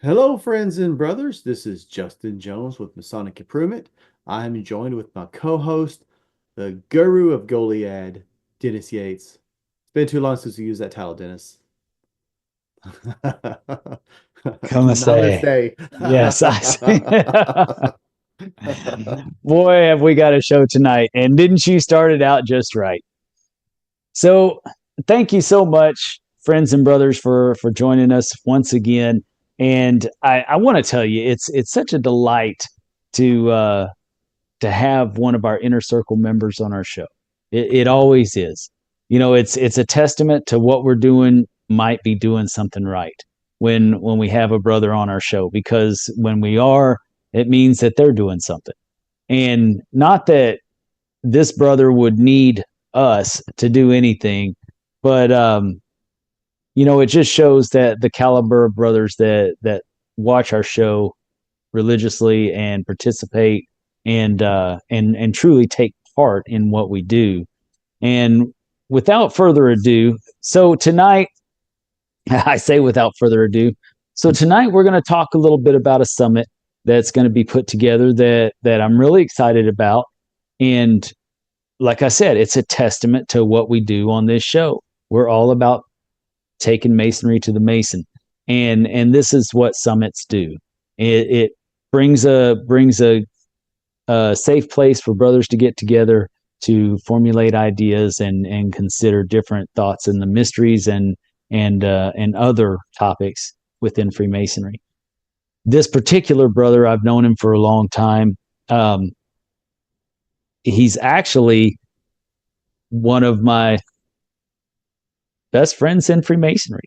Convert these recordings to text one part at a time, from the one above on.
Hello, friends and brothers. This is Justin Jones with Masonic Improvement. I am joined with my co-host, the guru of Goliad, Dennis Yates. It's been too long since we used that title, Dennis. Come say, Namaste. yes, I say. Boy, have we got a show tonight. And didn't you start it out just right? So thank you so much, friends and brothers, for joining us once again. And I want to tell you, it's such a delight to have one of our inner circle members on our show. It always is. It's a testament to what we're doing might be doing something right when we have a brother on our show, because when we are, it means that they're doing something. And not that this brother would need us to do anything, but it just shows that the caliber of brothers that watch our show religiously and participate and truly take part in what we do. And without further ado, so tonight, I say without further ado, so tonight we're going to talk a little bit about a summit that's going to be put together that I'm really excited about. And like I said, it's a testament to what we do on this show. We're all about taking masonry to the mason, and this is what summits do. It brings a safe place for brothers to get together to formulate ideas and consider different thoughts and the mysteries and other topics within Freemasonry. This particular brother, I've known him for a long time. He's actually one of my best friends in Freemasonry.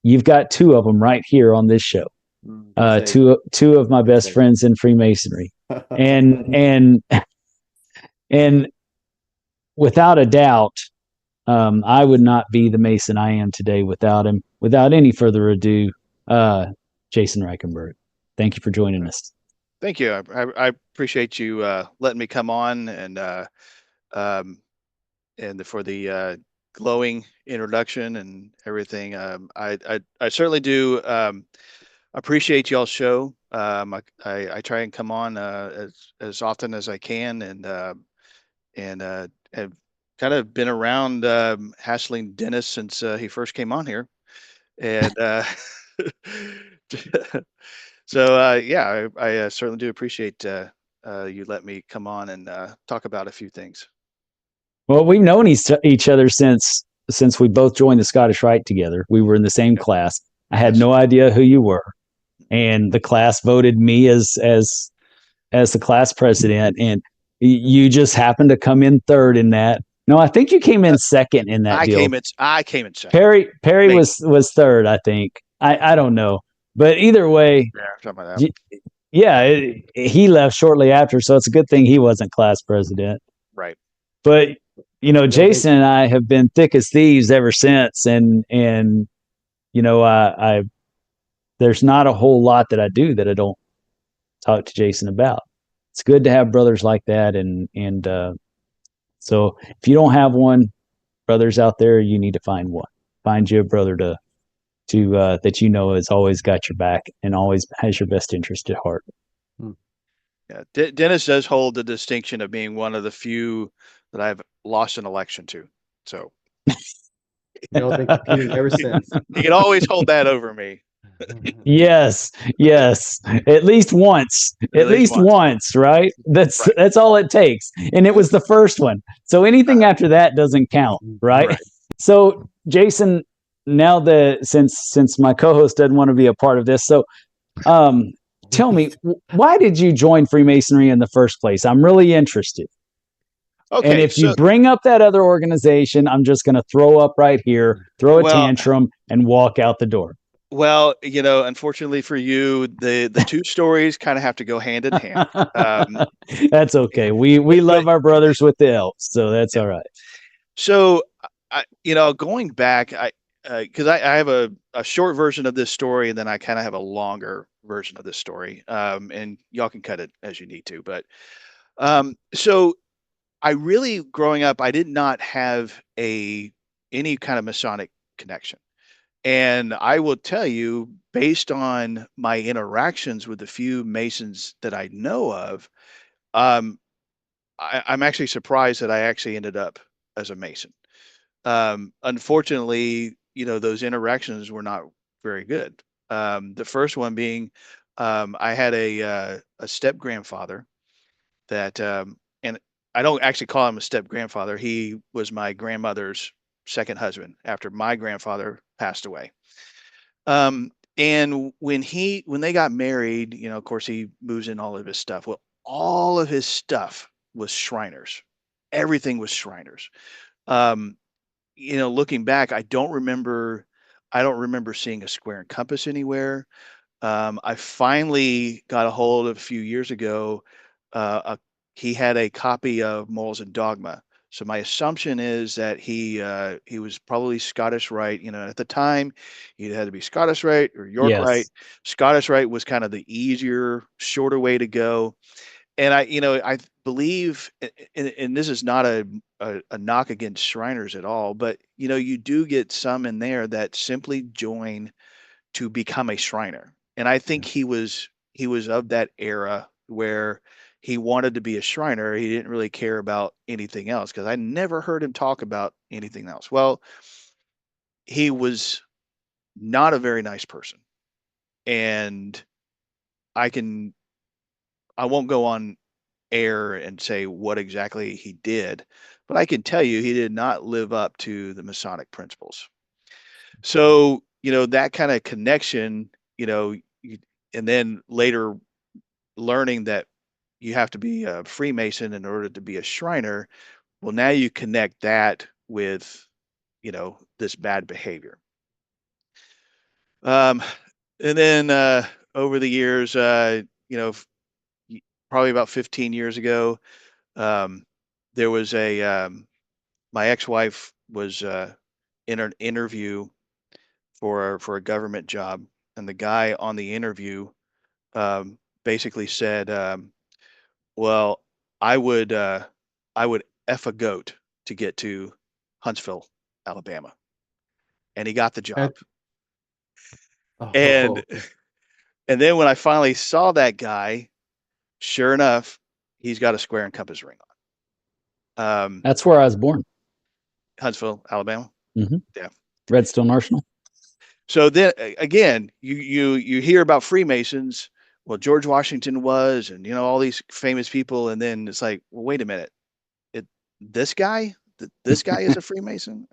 You've got two of them right here on this show. Two of my best friends in Freemasonry, and and without a doubt, I would not be the Mason I am today without him. Without any further ado, Jason Reichenberg, thank you for joining us. Thank you. I appreciate you letting me come on um, and for the glowing introduction and everything. I certainly do appreciate y'all's show. I try and come on as often as I can, and have kind of been around hassling Dennis since he first came on here, and yeah, I certainly do appreciate you let me come on and talk about a few things. Well, we've known each other since we both joined the Scottish Rite together. We were in the same class. I had no idea who you were, and the class voted me as the class president, and you just happened to come in third in that. No, I think you came in second in that deal. I came in second. Perry was third, I think. I don't know, but either way, yeah, he left shortly after, so it's a good thing he wasn't class president. Right. But Jason and I have been thick as thieves ever since, and I there's not a whole lot that I do that I don't talk to Jason about. It's good to have brothers like that, and so if you don't have one, brothers out there, you need to find one. Find you a brother to that has always got your back and always has your best interest at heart. Yeah, Dennis does hold the distinction of being one of the few that I've lost an election to. So Y'all been competing ever since. He can always hold that over me. Yes. At least once. At least once, right? That's all it takes. And it was the first one. So anything after that doesn't count, right? So Jason, now that since my co-host doesn't want to be a part of this, so tell me, why did you join Freemasonry in the first place? I'm really interested. Okay, and if you bring up that other organization, I'm just going to throw up right here, throw a tantrum, and walk out the door. Well, unfortunately for you, the two stories kind of have to go hand in hand. That's okay. We love our brothers with the elves, so that's all right. So, going back, because I have a short version of this story, and then I kind of have a longer version of this story, and y'all can cut it as you need to. But so I really, growing up, I did not have any kind of Masonic connection. And I will tell you, based on my interactions with the few Masons that I know of, um, I'm actually surprised that I actually ended up as a Mason. Unfortunately, those interactions were not very good. The first one being, I had a step grandfather that, and I don't actually call him a step grandfather. He was my grandmother's second husband after my grandfather passed away. And when they got married, of course, he moves in all of his stuff. Well, all of his stuff was Shriners. Everything was Shriners. Um, looking back, I don't remember seeing a square and compass anywhere. I finally got a hold of a few years ago. A, he had a copy of Morals and Dogma. So my assumption is that he was probably Scottish Rite. At the time, he had to be Scottish Rite or York Rite. Yes. Scottish Rite was kind of the easier, shorter way to go. And I believe, and this is not a knock against Shriners at all, but you do get some in there that simply join to become a Shriner. And I think Yeah. he was of that era where he wanted to be a Shriner. He didn't really care about anything else because I never heard him talk about anything else. Well, he was not a very nice person. And I can I won't go on air and say what exactly he did, but I can tell you he did not live up to the Masonic principles. So, that kind of connection, and then later learning that you have to be a Freemason in order to be a Shriner. Well, now you connect that with, this bad behavior. Um, and then over the years, probably about 15 years ago, um, there was my ex-wife was in an interview for a government job, and the guy on the interview basically said, "Well, I would I would f a goat to get to Huntsville, Alabama," and he got the job. That, And oh, and then when I finally saw that guy, sure enough, he's got a square and compass ring on. That's where I was born. Huntsville, Alabama. Hmm. Yeah. Redstone Arsenal. So then again, you hear about Freemasons. Well, George Washington was, and all these famous people, and then it's like, well, wait a minute, it this guy, this guy is a Freemason.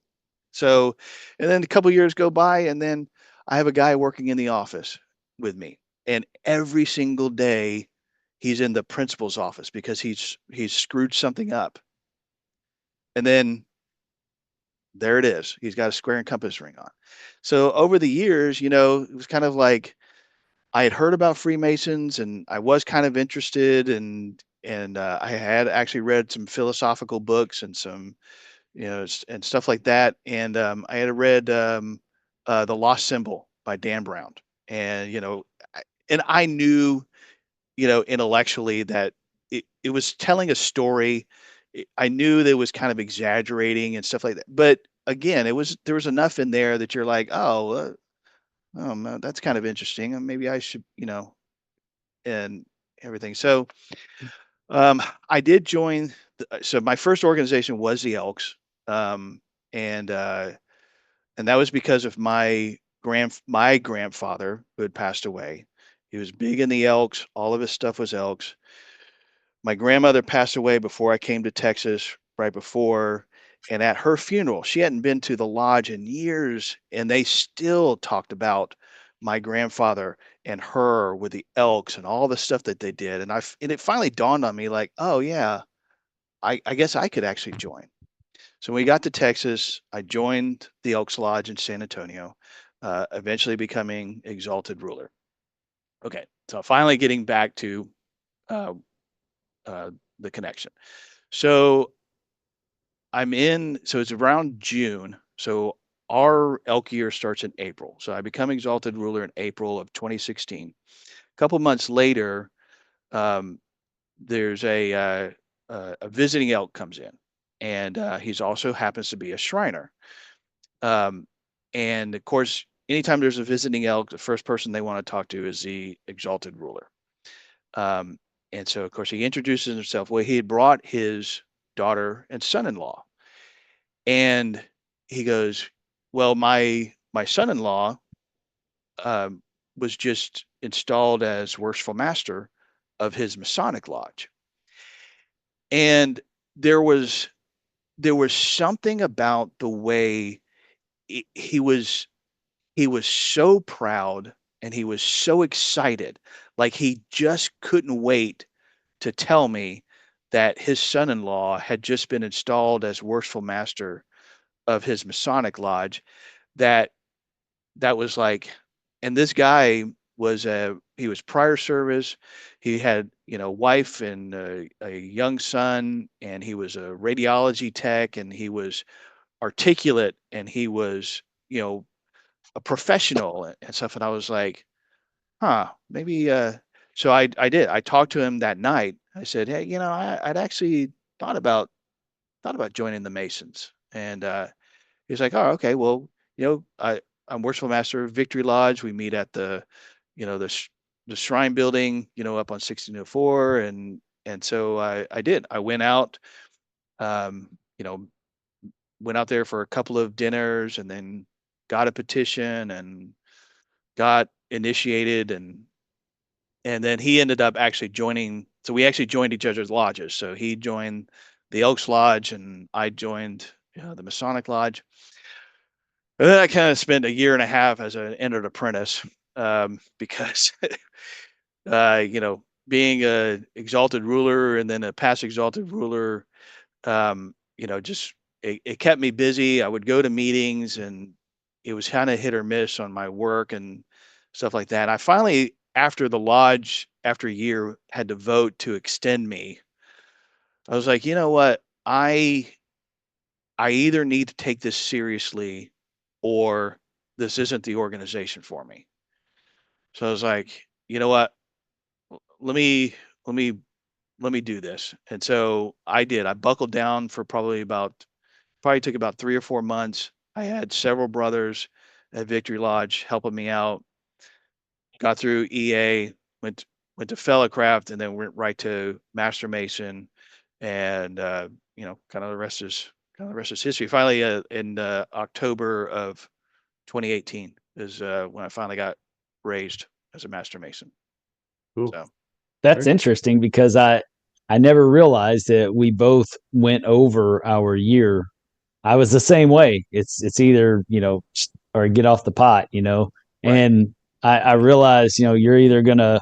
So, and then a couple years go by, and then I have a guy working in the office with me, and every single day he's in the principal's office because he's screwed something up, and then there it is. He's got a square and compass ring on. So over the years, it was kind of like I had heard about Freemasons and I was kind of interested and I had actually read some philosophical books and some and stuff like that. And I had read The Lost Symbol by Dan Brown. And and I knew intellectually that it was telling a story. I knew that it was kind of exaggerating and stuff like that. But again, there was enough in there that you're like, oh, that's kind of interesting. Maybe I should, and everything. So I did join. So my first organization was the Elks, um, and uh, and that was because of my grandfather who had passed away. He was big in the Elks. All of his stuff was Elks. My grandmother passed away before I came to Texas, right before. And at her funeral, she hadn't been to the lodge in years, and they still talked about my grandfather and her with the Elks and all the stuff that they did. And it finally dawned on me, like, oh yeah, I guess I could actually join. So when we got to Texas, I joined the Elks Lodge in San Antonio, eventually becoming exalted ruler. Okay, so finally getting back to uh, uh, the connection. So so it's around June. So our elk year starts in April. So I become exalted ruler in April of 2016. A couple months later, um, there's a visiting elk comes in, and he's also happens to be a Shriner. Um, and of course, anytime there's a visiting elk, the first person they want to talk to is the exalted ruler. And so, of course, he introduces himself. Well, he had brought his daughter and son-in-law, and he goes, "Well, my son-in-law um, was just installed as worshipful master of his Masonic lodge," and there was there was something about the way he was so proud and he was so excited, like he just couldn't wait to tell me that his son-in-law had just been installed as worshipful master of his Masonic lodge. That that was like, and this guy was he was prior service. He had, wife and a young son, and he was a radiology tech, and he was articulate, and he was, a professional and stuff. And I was like, huh, maybe. So I did. I talked to him that night. I said, hey, I'd actually thought about joining the Masons, and he's like, oh, okay, well, I'm worshipful master of Victory Lodge. We meet at the shrine building, up on 1604, and so I did. I went out, um, you know, went out there for a couple of dinners, and then got a petition and got initiated, and then he ended up actually joining. So we actually joined each other's lodges. So he joined the Elks Lodge, and I joined the Masonic Lodge. And then I kind of spent a year and a half as an entered apprentice, because being a exalted ruler and then a past exalted ruler, just it kept me busy. I would go to meetings, and it was kind of hit or miss on my work and stuff like that. I finally, after the lodge, after a year, had to vote to extend me. I was like, you know what? I either need to take this seriously, or this isn't the organization for me. So I was like, you know what? Let me let me let me do this. And so I did. I buckled down for probably took about 3 or 4 months. I had several brothers at Victory Lodge helping me out. Got through EA, went to Fellowcraft, and then went right to Master Mason, and kind of the rest is history. Finally, in October of 2018 is when I finally got raised as a Master Mason. Cool. So That's interesting because I never realized that we both went over our year. I was the same way. It's either, or get off the pot, right. And I realized, you're either gonna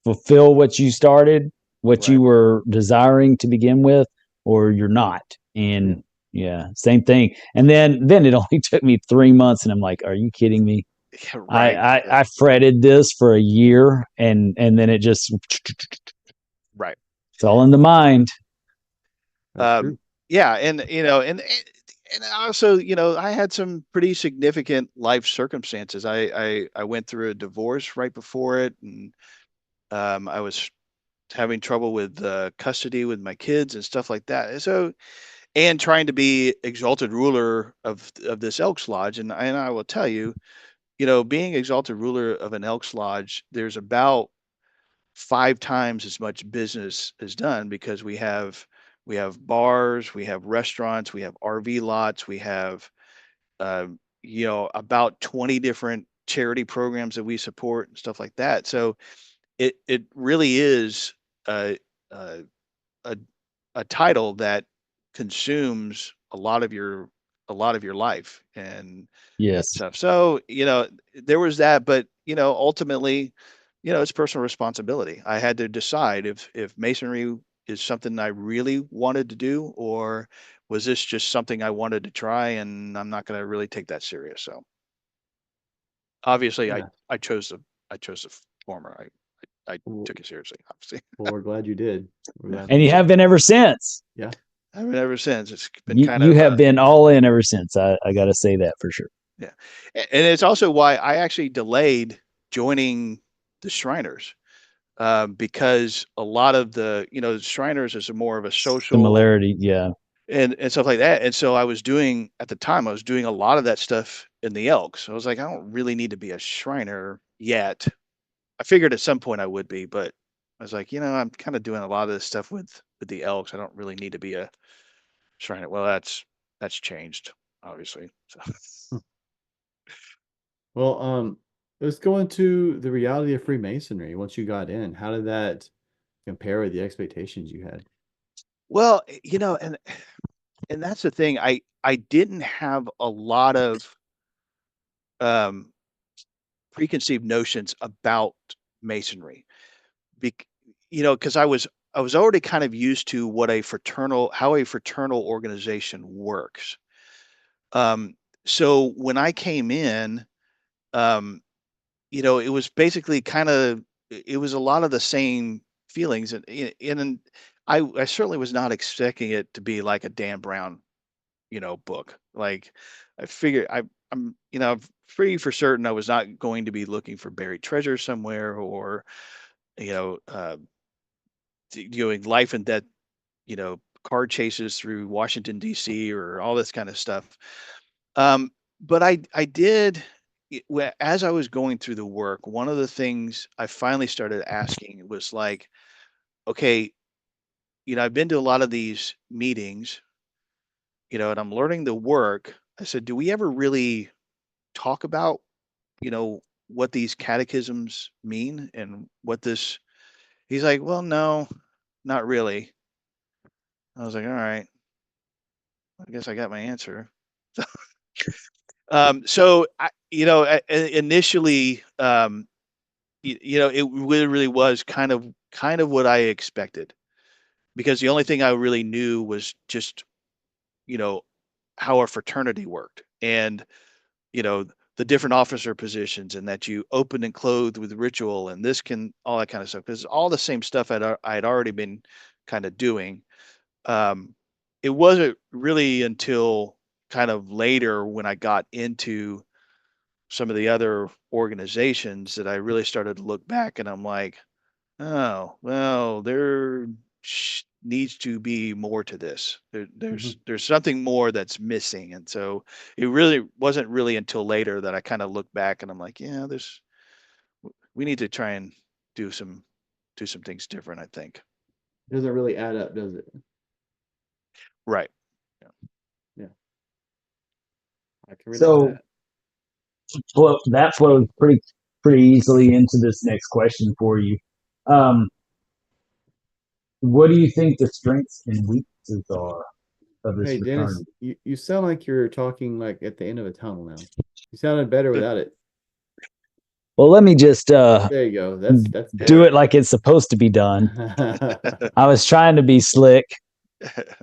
fulfill what you started, what Right. you were desiring to begin with, or you're not. And yeah, same thing. And then it only took me 3 months, and I'm like, are you kidding me? Right. I fretted this for a year, and then it just Right. it's all in the mind. That's true. Yeah, and also, I had some pretty significant life circumstances. I went through a divorce right before it, and I was having trouble with custody with my kids and stuff like that. And so, and trying to be exalted ruler of this Elks Lodge, and I will tell you, being exalted ruler of an Elks Lodge, there's about 5 times as much business is done, because we have bars, we have restaurants, we have RV lots, we have about 20 different charity programs that we support and stuff like that. So it really is a a a, a title that consumes a lot of your life and Yes. stuff. So, there was that, but ultimately, it's personal responsibility. I had to decide if masonry is something I really wanted to do, or was this just something I wanted to try and I'm not going to really take that serious. So obviously, Yeah. I chose the former. I Well, took it seriously, obviously. we're glad you did. We're glad And you you did. have been ever since. Yeah. I mean, ever since it's been You kind you of have been all in ever since. I got to say that for sure. yeah, and it's also why I actually delayed joining the Shriners, because a lot of the Shriners is more of a social Similarity, yeah. and stuff like that. And so I was doing, at the time, I was doing a lot of that stuff in the Elks. I was like, I don't really need to be a Shriner yet. I figured at some point I would be, but I was like, I'm kind of doing a lot of this stuff with the Elks. I don't really need to be a Shriner. Well, that's changed, obviously. So. Well, let's go into the reality of Freemasonry. Once you got in, how did that compare with the expectations you had? Well, and that's the thing. I didn't have a lot of um, preconceived notions about Masonry, bec- because I was already kind of used to how a fraternal organization works. Um, so when I came in, um, it was basically it was a lot of the same feelings, and I certainly was not expecting it to be like a Dan Brown, book. Like I figured I'm pretty for certain I was not going to be looking for buried treasure somewhere or, you know, uh, doing life and death, car chases through Washington D.C. or all this kind of stuff. Um, but I did as I was going through the work, one of the things I finally started asking was like, okay, I've been to a lot of these meetings, and I'm learning the work. I said, do we ever really talk about, what these catechisms mean and what this? He's like, well, no, not really. I was like, all right, I guess I got my answer. So initially, it really was kind of what I expected because the only thing I really knew was just, you know, how a fraternity worked and, you know, the different officer positions and that you open and clothe with ritual and all that kind of stuff. Because all the same stuff I'd already been kind of doing. Um, it wasn't really until kind of later when I got into some of the other organizations that I really started to look back and I'm like, oh, well, there needs to be more to this. There, Mhm. there's something more that's missing, and so it really wasn't really until later that I kind of look back and I'm like, yeah, we need to try and do some do some things different. I think. Doesn't really add up, does it? Right. Yeah. Yeah, I can relate to So that. that flows pretty easily into this next question for you. Um, what do you think the strengths and weaknesses are of this Hey, Dennis, fraternity? you sound like you're talking like at the end of a tunnel now. You sounded better without it. Well, let me just There you go. That's do better. it like it's supposed to be done. I was trying to be slick.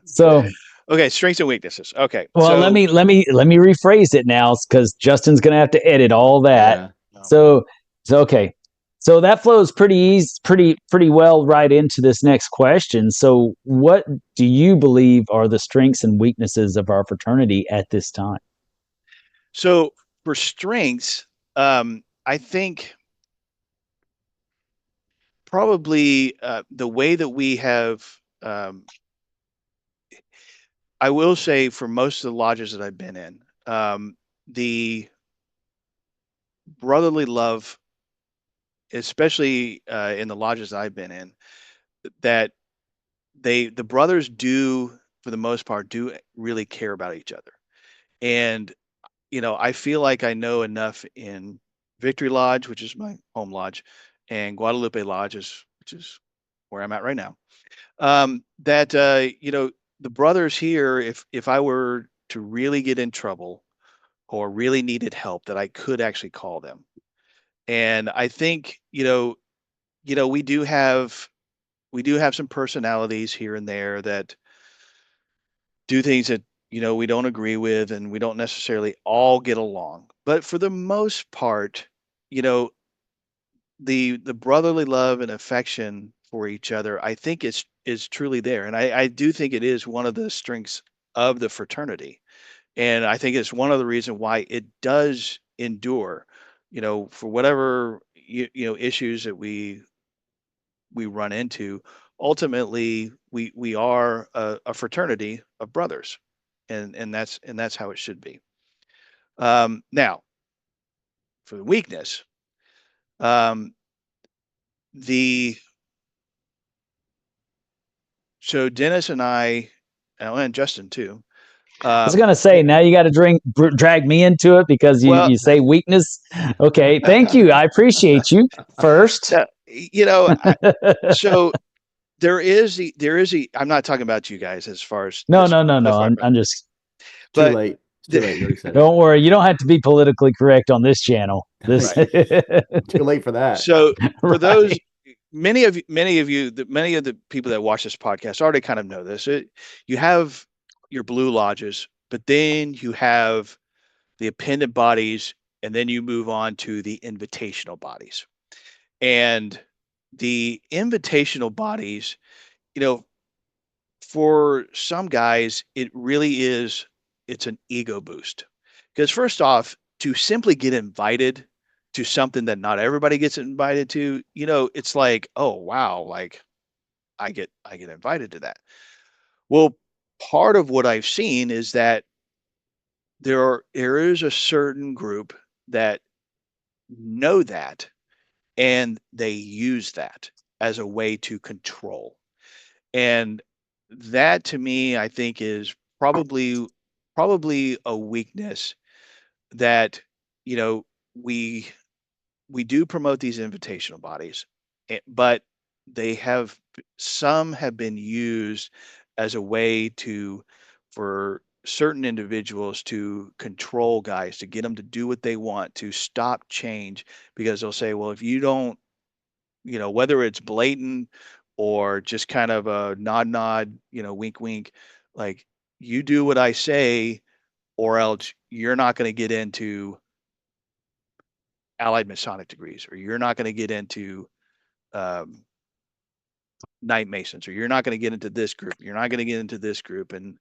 So, Okay, strengths and weaknesses. Okay, well, let so me let me let me rephrase it now because Justin's gonna have to edit all that. Yeah. um, So, okay. So that flows pretty easy, pretty well right into this next question. So, what do you believe are the strengths and weaknesses of our fraternity at this time? so for strengths, I think probably the way that we have. Um, I will say for most of the lodges that I've been in, the brotherly love, especially in the lodges I've been in, that the brothers do for the most part do really care about each other. And I feel like I know enough in Victory Lodge, which is my home lodge, and Guadalupe Lodge, which is where I'm at right now. That the brothers here, if I were to really get in trouble or really needed help, that I could actually call them. And I think we do have some personalities here and there that do things that we don't agree with, and we don't necessarily all get along. But for the most part, you know, the brotherly love and affection for each other, I think is truly there, and I do think it is one of the strengths of the fraternity, and I think it's one of the reasons why it does endure. For whatever issues that we run into, ultimately we are a fraternity of brothers, and that's how it should be. Now, for the weakness, um, so Dennis and I, and Justin too. I was gonna say, now you got to drag me into it because Well, you say weakness. Okay, thank you. I appreciate you first. so there is I'm not talking about you guys as far as No, this. no, no, no. I'm just. Too But late. It's too late. You already said it. Don't worry. You don't have to be politically correct on this channel. This. Too late for that. So for Right. those, many of the people that watch this podcast already kind of know this. You have your blue lodges, but then you have the appendant bodies, and then you move on to the invitational bodies. And the invitational bodies, you know, for some guys, it really is, it's an ego boost. Because first off, to simply get invited to something that not everybody gets invited to, it's like, oh wow, like I get invited to that. Well, part of what I've seen is that there is a certain group that know that, and they use that as a way to control. And that to me, I think is probably a weakness that, you know, we we do promote these invitational bodies, but some have been used as a way for certain individuals to control guys, to get them to do what they want, to stop change, because they'll say, well, if you don't, whether it's blatant or just kind of a nod, wink, wink, like, you do what I say, or else you're not going to get into allied Masonic degrees, or you're not going to get into um, Night Masons, or you're not going to get into this group, you're not going to get into this group, and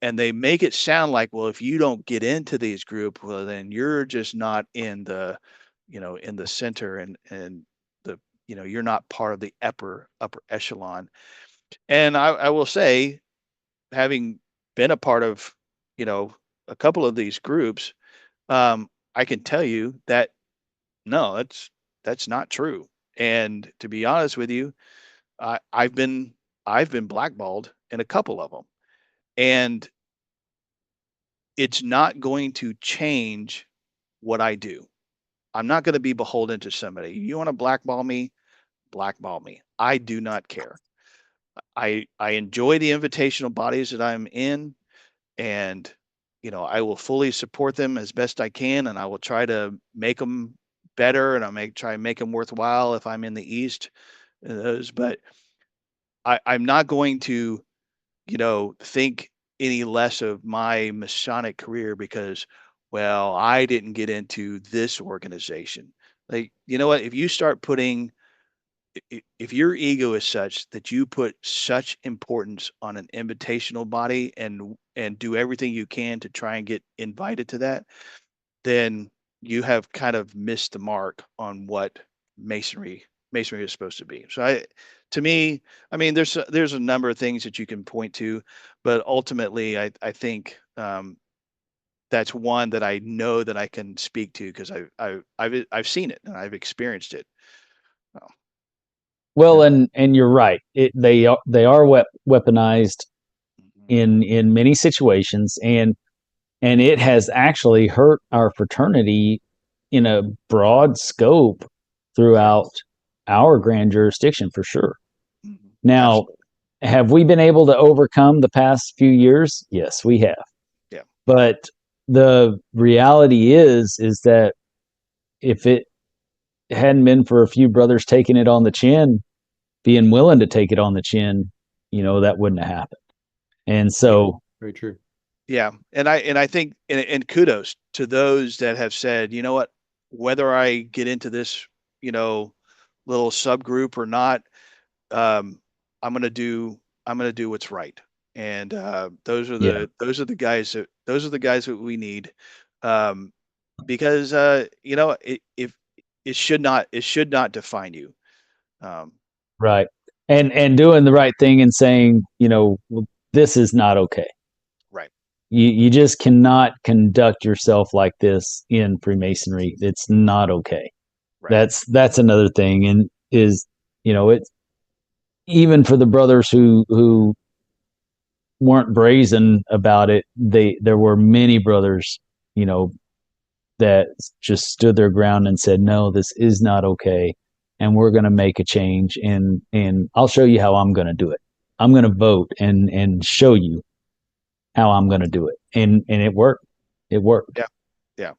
they make it sound like, well, if you don't get into these group, well, then you're just not in the center, and the you're not part of the upper echelon. And I will say, having been a part of a couple of these groups, I can tell you that no, that's not true. And to be honest with you, I, I've been I've been blackballed in a couple of them, and it's not going to change what I do. I'm not going to be beholden to somebody. You want to blackball me? Blackball me. I do not care. I enjoy the invitational bodies that I'm in, and I will fully support them as best I can, and I will try to make them better, and try and make them worthwhile if I'm in the East. Those, but I'm not going to, think any less of my Masonic career because, well, I didn't get into this organization. Like, you know what? If you start putting, if your ego is such that you put such importance on an invitational body, and do everything you can to try and get invited to that, then you have kind of missed the mark on what masonry masonry is supposed to be. So to me, I mean, there's a number of things that you can point to, but ultimately, I think that's one that I know that I can speak to because I've seen it and I've experienced it. Oh, Well, and you're right. They are weaponized mhm. in many situations, and it has actually hurt our fraternity in a broad scope Right. throughout our grand jurisdiction for sure. Mhm. Now, Absolutely. have we been able to overcome the past few years? Yes, we have. Yeah. But the reality is that if it hadn't been for a few brothers taking it on the chin, being willing to take it on the chin, that wouldn't have happened. And so, Very true. Yeah, and I think, and kudos to those that have said, you know what, whether I get into this, you know, little subgroup or not, um, I'm gonna do what's right. And yeah, those are the guys that we need, um, because it should not define you. Um, right. And doing the right thing and saying, well, this is not okay. right. You just cannot conduct yourself like this in Freemasonry. It's not okay. Right. That's another thing, and is, it's even for the brothers who weren't brazen about it. There were many brothers, that just stood their ground and said, no, this is not okay, and we're going to make a change, and I'll show you how I'm going to do it. I'm going to vote and show you how I'm going to do it, and it worked. It worked. Yeah. Yeah.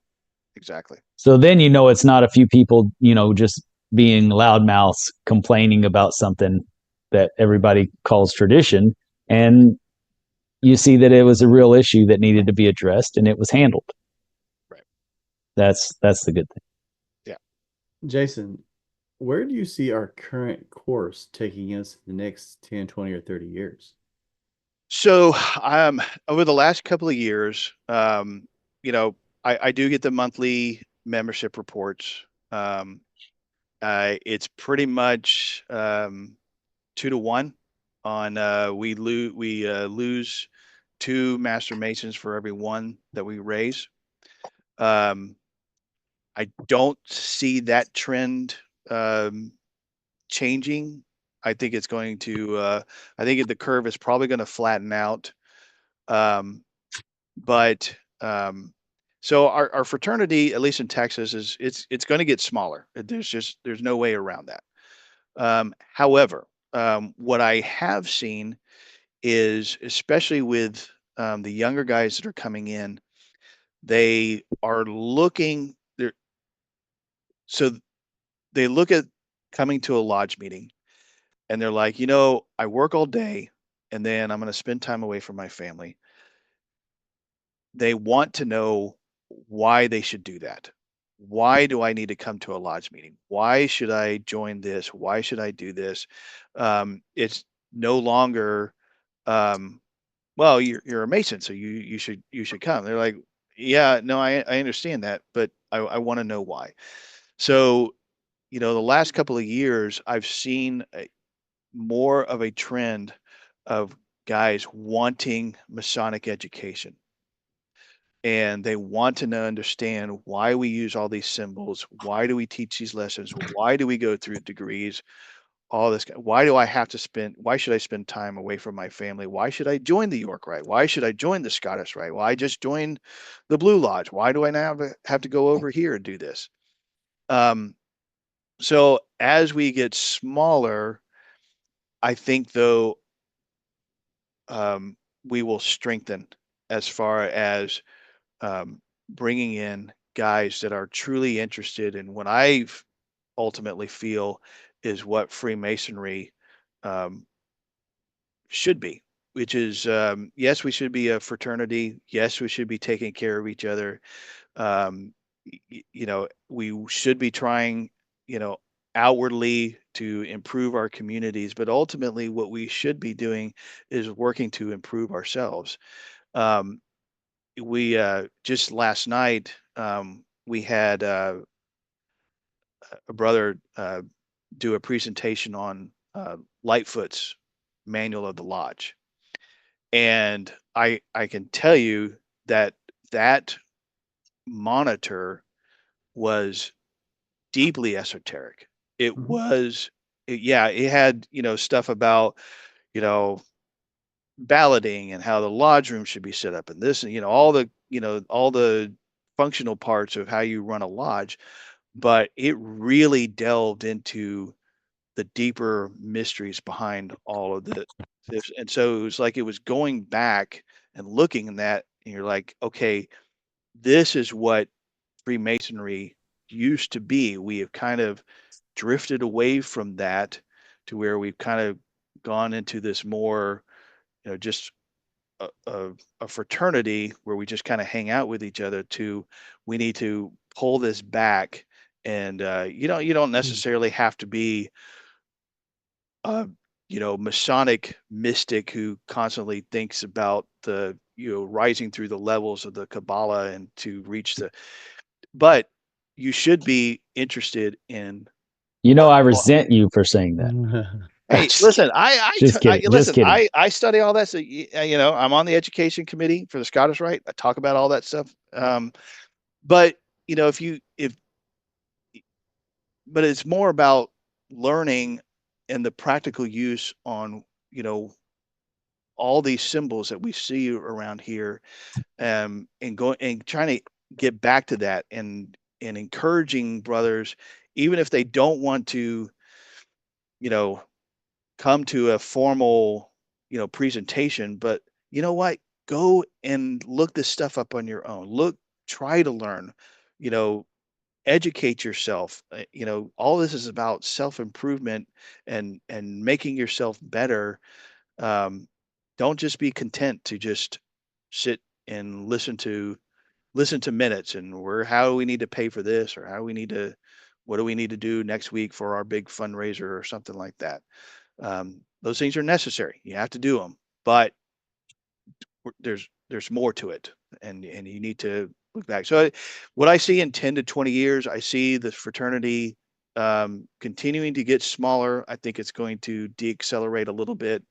Exactly. So then it's not a few people just being loudmouths complaining about something that everybody calls tradition, and you see that it was a real issue that needed to be addressed, and it was handled. Right. That's the good thing. Yeah. Jason, where do you see our current course taking us in the next 10, 20, or 30 years? So, over the last couple of years, I do get the monthly membership reports. It's pretty much 2 to 1 on we lose 2 Master Masons for every 1 that we raise. Um, I don't see that trend changing. I think it's going to. I think the curve is probably going to flatten out. Um, but so our fraternity, at least in Texas, it's going to get smaller. There's no way around that. However, what I have seen is, especially with the younger guys that are coming in, they are looking there. So they look at coming to a lodge meeting, and they're like, I work all day, and then I'm going to spend time away from my family. They want to know why they should do that. Why do I need to come to a lodge meeting? Why should I join this? Why should I do this? It's no longer, um, well, you're a Mason, so you should come. They're like, yeah, no, I understand that, but I want to know why. So, the last couple of years, I've seen more of a trend of guys wanting Masonic education, and they want to know, understand why we use all these symbols. Why do we teach these lessons? Why do we go through degrees? All this. Why should I spend time away from my family? Why should I join the York Rite? Why should I join the Scottish Rite? Well, I just joined the Blue Lodge. Why do I now have to go over here and do this? Um, so as we get smaller, I think, though, we will strengthen as far as bringing in guys that are truly interested in what I ultimately feel is what Freemasonry um, should be, which is, yes, we should be a fraternity. Yes, we should be taking care of each other. Um, we should be trying, you know, outwardly to improve our communities, but ultimately, what we should be doing is working to improve ourselves. Um, we just last night, we had a brother do a presentation on Lightfoot's Manual of the Lodge, and I can tell you that that monitor was deeply esoteric. It Mhm. was, yeah, it had, stuff about, you know, balloting and how the lodge room should be set up and this, and, all the functional parts of how you run a lodge, but it really delved into the deeper mysteries behind all of this. And so it was like it was going back and looking in that, and you're like, okay, this is what Freemasonry used to be. We have kind of drifted away from that to where we've kind of gone into this more, just a fraternity where we just kind of hang out with each other, to we need to pull this back. And you don't Mm. necessarily have to be a Masonic mystic who constantly thinks about the rising through the levels of the Kabbalah and to reach the, but you should be interested in what I resent you for saying that. Hey, listen, Just kidding. Just kidding. I study all that. So, I'm on the education committee for the Scottish Rite. I talk about all that stuff. But but it's more about learning and the practical use on, all these symbols that we see around here, and going and trying to get back to that, and encouraging brothers, even if they don't want to, you know, come to a formal, presentation, but you know what? Go and look this stuff up on your own. Try to learn, you know, educate yourself. All this is about self-improvement and making yourself better. Um, don't just be content to just sit and listen to minutes, and how do we need to pay for this, or what do we need to do next week for our big fundraiser or something like that. Those things are necessary. You have to do them, but there's more to it, and you need to look back. So, what I see in 10 to 20 years, I see the fraternity continuing to get smaller. I think it's going to deaccelerate a little bit,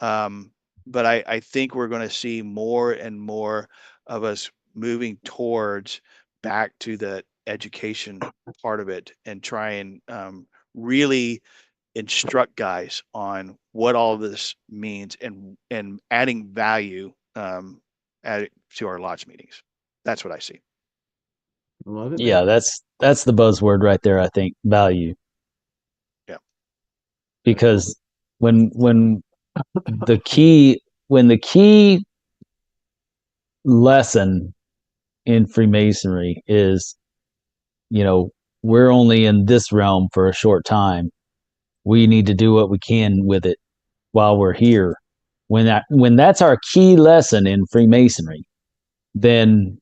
um, but I think we're going to see more and more of us moving towards back to the education part of it, and try and really instruct guys on what all of this means, and adding value to our lodge meetings. That's what I see. I love it, Yeah, man. that's the buzzword right there, I think, value. Yeah. Because when the key when the key lesson in Freemasonry is, we're only in this realm for a short time. We need to do what we can with it while we're here. When that's our key lesson in Freemasonry, then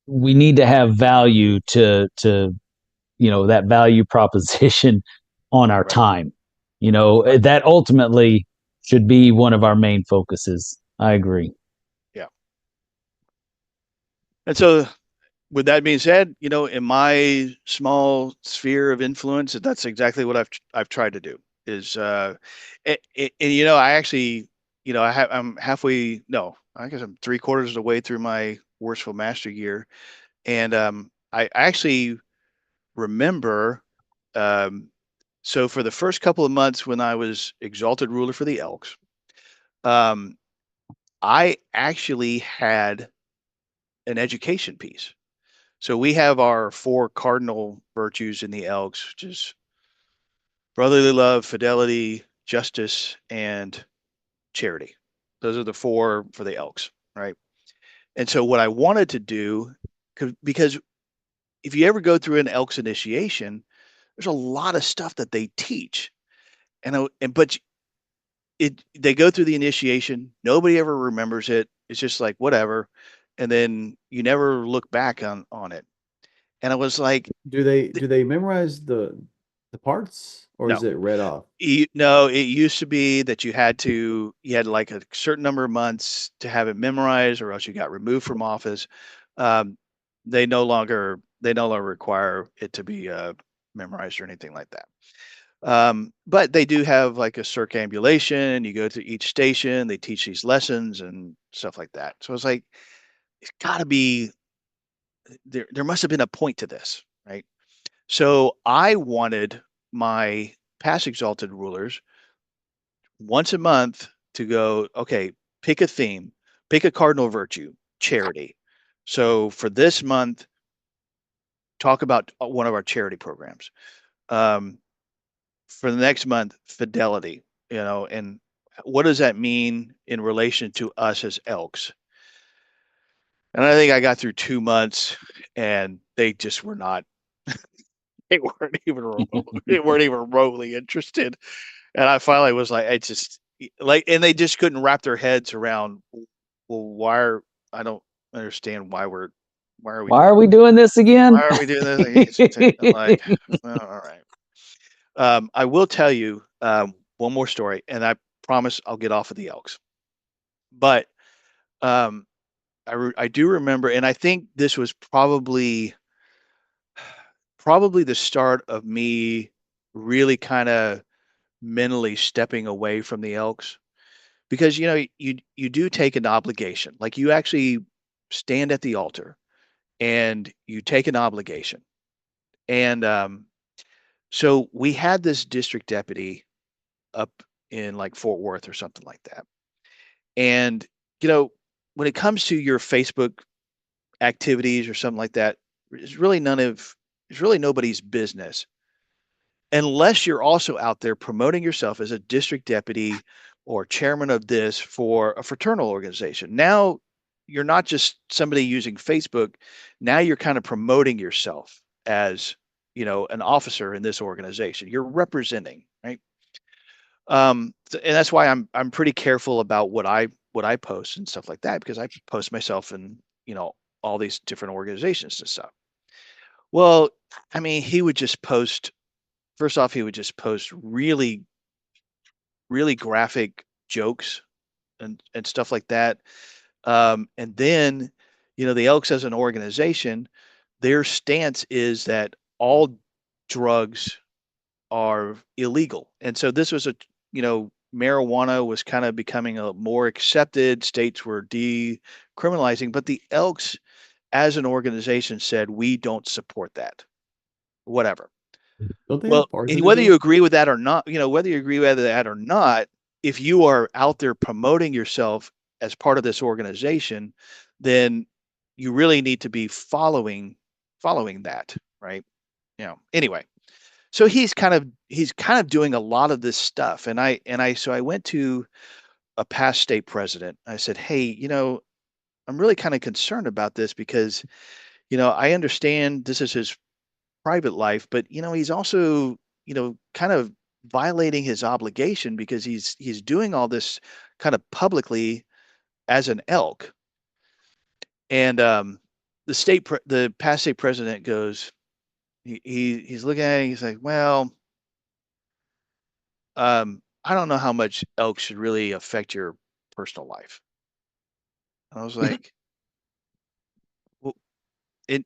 we need to have value to that value proposition on our Right. time. That ultimately should be one of our main focuses. I agree. Yeah. And so, with that being said, in my small sphere of influence, that's exactly what I've tried to do. Is I actually, I'm halfway. No, I guess I'm three-quarters of the way through my Worshipful Master year, and I actually remember. Um, so for the first couple of months when I was exalted ruler for the Elks, um, I actually had an education piece. So we have our four cardinal virtues in the Elks, which is brotherly love, fidelity, justice, and charity. Those are the four for the Elks, right? And so what I wanted to do, because if you ever go through an Elks initiation, there's a lot of stuff that they teach, but they go through the initiation, nobody ever remembers it. It's just like whatever, and then you never look back on it. And I was like, Do they memorize the parts, or is no. it read off? No, it used to be that you had like a certain number of months to have it memorized, or else you got removed from office. Um, they no longer require it to be memorized or anything like that. But they do have like a circambulation. You go to each station, they teach these lessons and stuff like that. So it's like, it's got to be there. There must have been a point to this, right? So I wanted my past exalted rulers once a month to go, okay, pick a theme, pick a cardinal virtue, charity. So for this month, talk about one of our charity programs. Um, for the next month, fidelity, and what does that mean in relation to us as Elks? And I think I got through 2 months, and they just were not, they weren't even, they weren't even remotely interested. And I finally was like, I just like, and they just couldn't wrap their heads around, well, I don't understand why are we Why doing, are we doing this again? why are we doing this? I'm like, well, all right. I will tell you one more story, and I promise I'll get off of the Elks. But um, I do remember, and I think this was probably the start of me really kind of mentally stepping away from the Elks because you do take an obligation. Like you actually stand at the altar and you take an obligation. And so we had this district deputy up in like Fort Worth or something like that. And you know, when it comes to your Facebook activities or something like that, it's really nobody's business unless you're also out there promoting yourself as a district deputy or chairman of this for a fraternal organization. Now you're not just somebody using Facebook. Now you're kind of promoting yourself as, an officer in this organization. You're representing, right? And that's why I'm pretty careful about what I post and stuff like that because I post myself in, all these different organizations and stuff. Well, I mean, he would just post. First off, he would just post really, really graphic jokes and stuff like that. And then, the Elks as an organization, their stance is that all drugs are illegal. And so this was marijuana was kind of becoming a more accepted. States were decriminalizing, but the Elks as an organization said, we don't support that. Whatever. Don't they Well, have bars and in it whether you though? agree with that or not, whether you agree with that or not, if you are out there promoting yourself as part of this organization, then you really need to be following that, right? Anyway, so he's kind of doing a lot of this stuff, so I went to a past state president. I said, hey, I'm really kind of concerned about this because I understand this is his private life, but he's also, kind of violating his obligation because he's doing all this kind of publicly as an elk. And the past state president goes, he's looking at it, he's like, well, I don't know how much elk should really affect your personal life. And I was like, well, I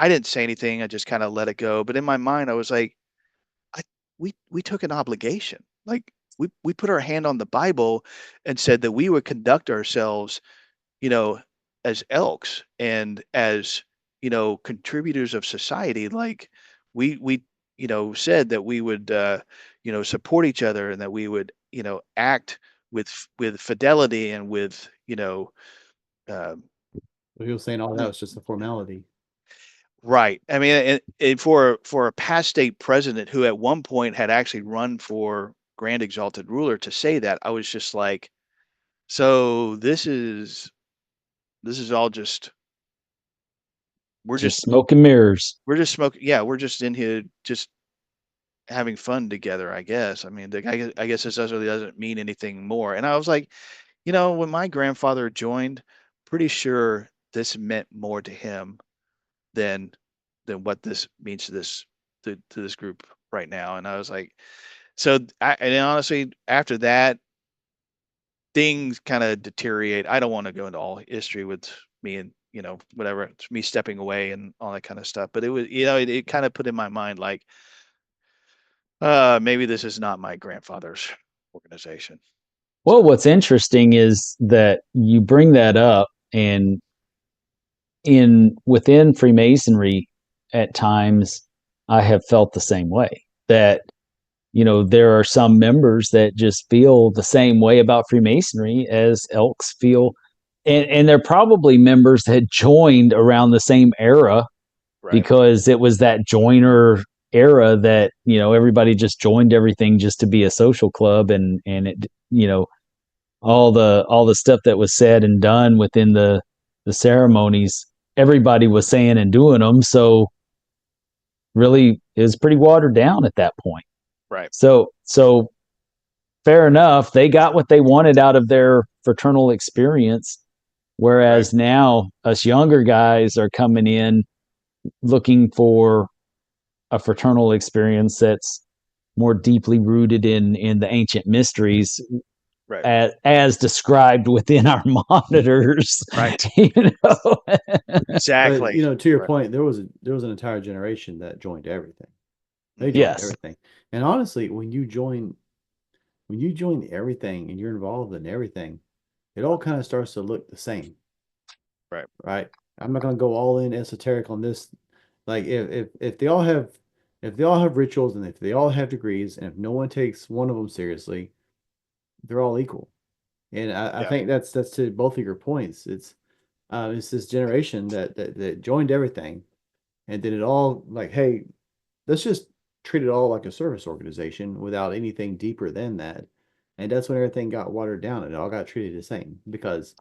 didn't say anything. I just kind of let it go. But in my mind, I was like, I we took an obligation. Like we put our hand on the Bible and said that we would conduct ourselves, you know, as elks and as, contributors of society. Like we said that we would support each other and that we would, act with fidelity and with, um, But he was saying all that was just a formality. right. I mean, and for a past state president who at one point had actually run for grand exalted ruler to say that, I was just like, so this is all just we're Just just smoke and mirrors. we're just smoking. Yeah, we're just in here just having fun together. I guess. I mean, I guess this really doesn't mean anything more. And I was like, when my grandfather joined, pretty sure this meant more to him than what this means to this group right now. And I was like, and honestly, after that, things kind of deteriorate. I don't want to go into all history with me and whatever. It's me stepping away and all that kind of stuff. But it was, it kind of put in my mind like, maybe this is not my grandfather's organization. Well, what's interesting is that you bring that up, and within Freemasonry, at times I have felt the same way. That there are some members that just feel the same way about Freemasonry as Elks feel, and they're probably members that joined around the same era Right. because it was that joiner era that everybody just joined everything just to be a social club, and it all the stuff that was said and done within the ceremonies, everybody was saying and doing them, so really it was pretty watered down at that point. Right. So fair enough, they got what they wanted out of their fraternal experience, whereas now us younger guys are coming in looking for a fraternal experience that's more deeply rooted in the ancient mysteries, Right. as described within our monitors. Right. But Exactly. to your Right. point, there was an entire generation that joined everything. They joined Yes. everything. And honestly, when you join when you join everything and you're involved in everything, it all kind of starts to look the same, Right. right? I'm not gonna go all in esoteric on this. Like if they all have rituals and if they all have degrees and if no one takes one of them seriously, they're all equal. And I Yeah. think that's to both of your points. It's this generation that joined everything, and then it all like, hey, let's just treat it all like a service organization without anything deeper than that. And that's when everything got watered down and it all got treated the same because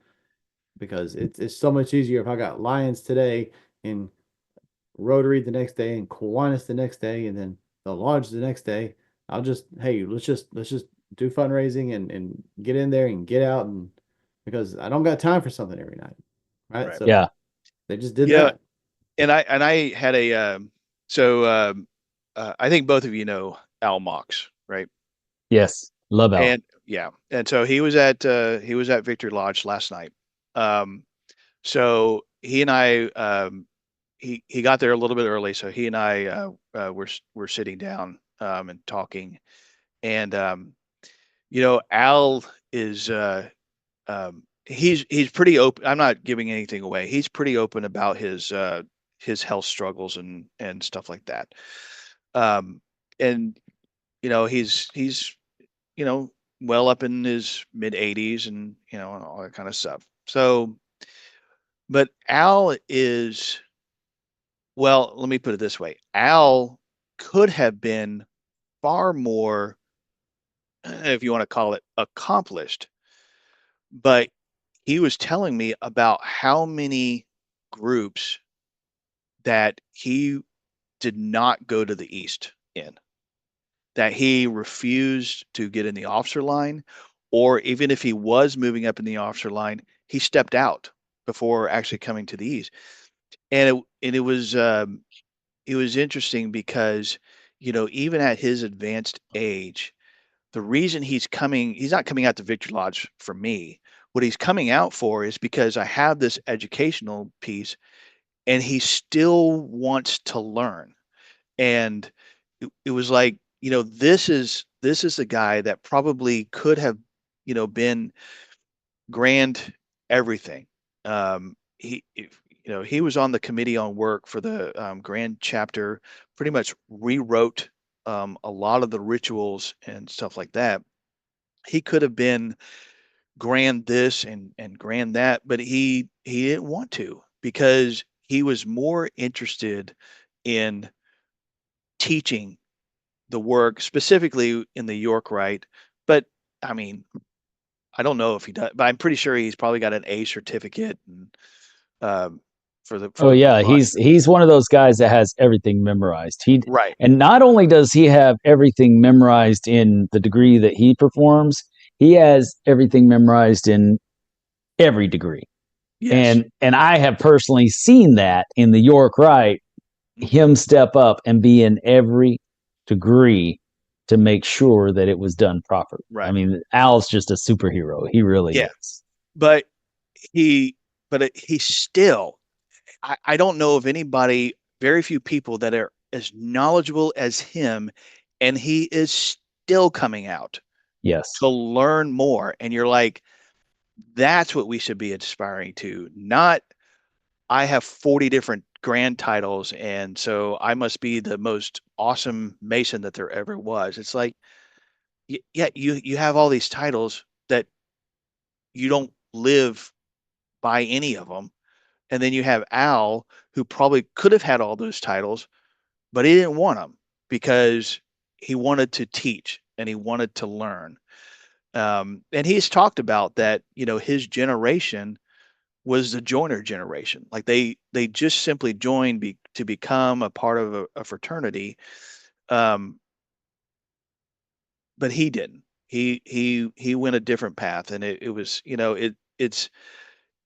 it's so much easier if I got Lions today and Rotary the next day and Kiwanis the next day and then the Lodge the next day. I'll just hey, let's just do fundraising and get in there and get out and because I don't got time for something every night. Right. Right. So Yeah. they just did You know, that. and I had a so I think both of you know Al Mox, right? Yes. Love Al. And yeah, and so he was at Victory Lodge last night. Um, so he and I he got there a little bit early, so he and I were sitting down and talking, and Al is he's pretty open. I'm not giving anything away. He's pretty open about his health struggles and stuff like that. Um, and he's you know well up in his mid 80s and and all that kind of stuff. So, but Al is well. Let me put it this way: Al could have been far more, if you want to call it, accomplished, but he was telling me about how many groups that he did not go to the East in, that he refused to get in the officer line, or even if he was moving up in the officer line, he stepped out before actually coming to the East. And it was interesting because, even at his advanced age, the reason he's not coming out to Victory Lodge for me. What he's coming out for is because I have this educational piece and he still wants to learn. And it was like, this is a guy that probably could have, been grand everything. He was on the committee on work for the grand chapter, pretty much rewrote a lot of the rituals and stuff like that. He could have been grand this and grand that, but he didn't want to because he was more interested in teaching the work, specifically in the York Rite. But I mean, I don't know if he does, but I'm pretty sure he's probably got an A certificate and um, for Oh the yeah, Masonic. he's one of those guys that has everything memorized. Right. And not only does he have everything memorized in the degree that he performs, he has everything memorized in every degree. Yes. And I have personally seen that in the York Rite, Mhm. him step up and be in every degree to make sure that it was done properly. I Right. mean, Al's just a superhero. He really Yeah. is. But he, he still, I don't know of anybody, very few people that are as knowledgeable as him, and he is still coming out Yes. to learn more. And you're like, that's what we should be aspiring to, not I have 40 different grand titles, and so I must be the most awesome Mason that there ever was. It's like, yeah, you have all these titles that you don't live by any of them. And then you have Al, who probably could have had all those titles, but he didn't want them because he wanted to teach and he wanted to learn. And he's talked about that, his generation was the joiner generation. Like they just simply joined to become a part of a fraternity. Um, but he didn't. He went a different path, and it was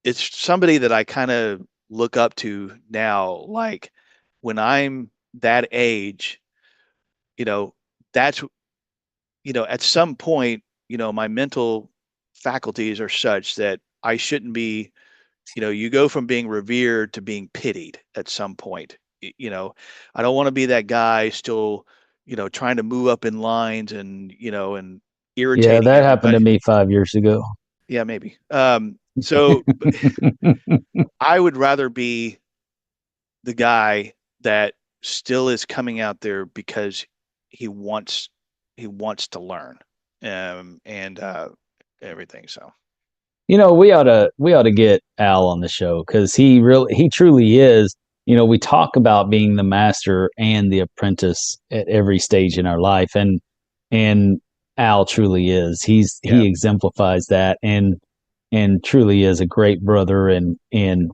it's somebody that I kind of look up to now. Like when I'm that age, you know, that's at some point, my mental faculties are such that I shouldn't be. You go from being revered to being pitied at some point. I don't want to be that guy still, trying to move up in lines and irritating that happened to everybody. me 5 years ago. Yeah, maybe. So I would rather be the guy that still is coming out there because he wants to learn, and everything. So We ought to get Al on the show, because he truly is. We talk about being the master and the apprentice at every stage in our life, and Al truly is. yeah, He exemplifies that, and truly is a great brother, and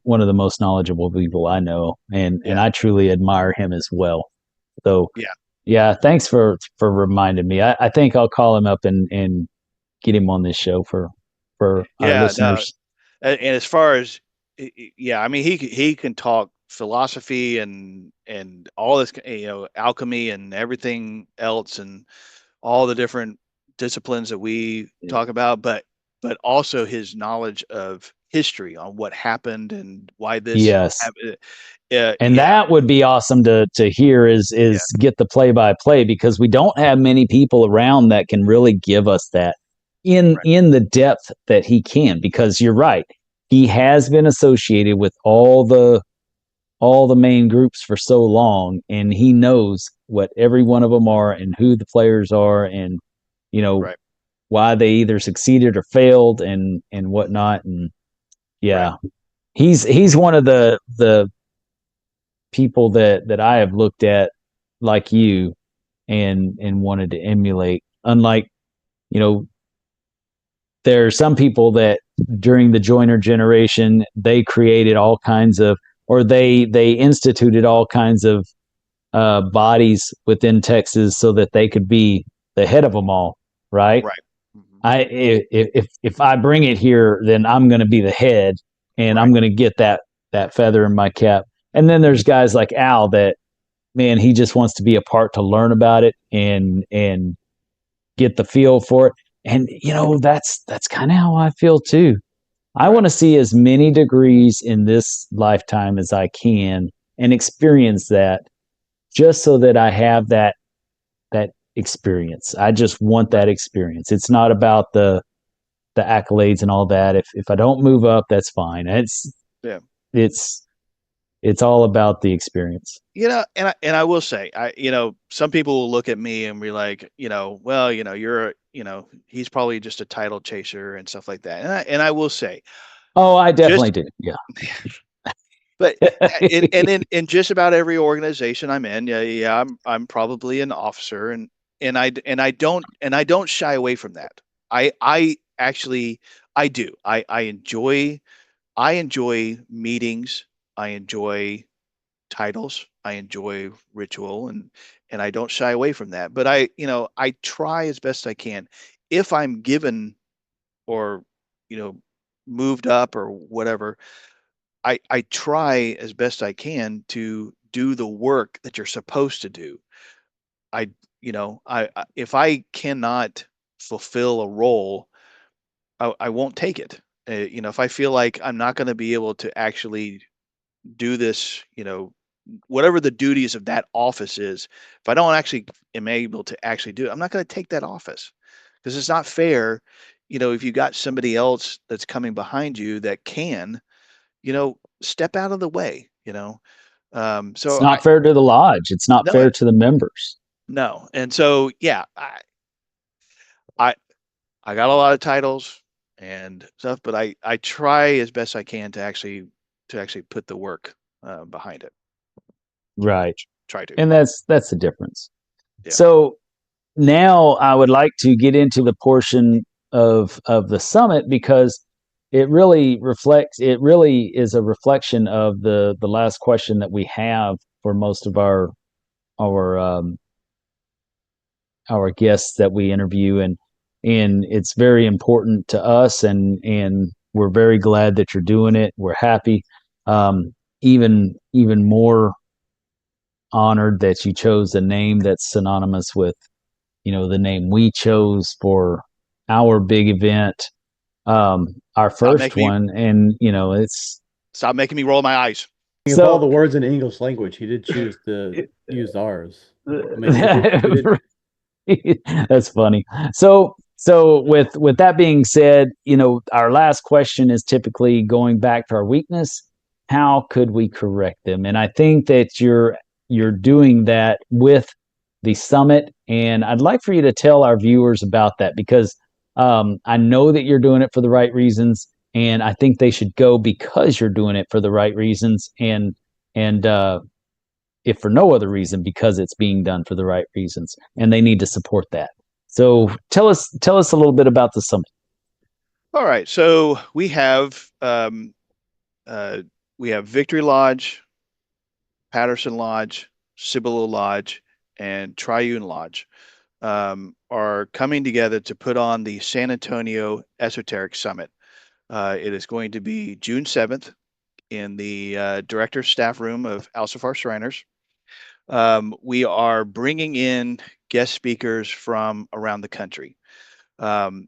one of the most knowledgeable people I know, and yeah, I truly admire him as well. So yeah, yeah, thanks for reminding me. I think I'll call him up and get him on this show for our yeah. No, listeners. and as far as yeah, I mean, he can talk philosophy and all this, alchemy and everything else, and all the different disciplines that we talk about, but also his knowledge of history on what happened and why this Yes. happened. And Yeah, that would be awesome to hear, yeah, is get the play by play, because we don't have many people around that can really give us that right, in the depth that he can. Because you're right, he has been associated with all the main groups for so long, and he knows what every one of them are, and who the players are, and you know right, why they either succeeded or failed, and whatnot. And right, yeah, he's one of the people that I have looked at, like you, and wanted to emulate. Unlike, you know, there are some people that during the joiner generation, they created all kinds of, or they instituted all kinds of bodies within Texas so that they could be the head of them all, right? right, mhm, If I bring it here, then I'm going to be the head, and right, I'm going to get that feather in my cap. And then there's guys like Al that, man, he just wants to be a part to learn about it and get the feel for it. And that's kind of how I feel too. I right, want to see as many degrees in this lifetime as I can and experience that, just so that I have that experience. I just want right, that experience. It's not about the accolades and all that. If I don't move up, that's fine. yeah. It's it's all about the experience. And I will say, some people will look at me and be like, well, he's probably just a title chaser and stuff like that. And I will say, Oh, I definitely just do. Yeah. but in just about every organization I'm in, yeah, yeah, I'm probably an officer, and I don't shy away from that. I actually I do. I enjoy meetings. I enjoy titles. I enjoy ritual, and I don't shy away from that. But I try as best I can. If I'm given or you know moved up or whatever, I try as best I can to do the work that you're supposed to do. If I cannot fulfill a role, I won't take it. If I feel like I'm not going to be able to actually do this, whatever the duties of that office is, if I don't actually am able to actually do it, I'm not going to take that office, because it's not fair. If you got somebody else that's coming behind you that can, step out of the way. It's So not fair to the lodge. It's not no, fair to the members. no, and so yeah, I I got a lot of titles and stuff, but I try as best I can to actually put the work behind it. Right. Try to, And that's the difference. yeah. So now I would like to get into the portion of the summit, because it really is a reflection of the last question that we have for most of our our guests that we interview, and it's very important to us, and we're very glad that you're doing it. We're happy, even more honored that you chose a name that's synonymous with the name we chose for our big event, our Stop first making me one. And it's stop making me roll my eyes. Of all so the words in the English language, he did choose to use ours. I mean, if it, that's funny. So So with that being said, our last question is typically going back to our weakness. How could we correct them? And I think that you're doing that with the summit, and I'd like for you to tell our viewers about that because I know that you're doing it for the right reasons, and I think they should go because you're doing it for the right reasons, and if for no other reason, because it's being done for the right reasons, and they need to support that. So tell us a little bit about the summit. All right. So we have Victory Lodge, Patterson Lodge, Cibolo Lodge, and Triune Lodge are coming together to put on the San Antonio Esoteric Summit. It is going to be June 7th in the Director Staff Room of Alcifar Shriners. We are bringing in guest speakers from around the country. There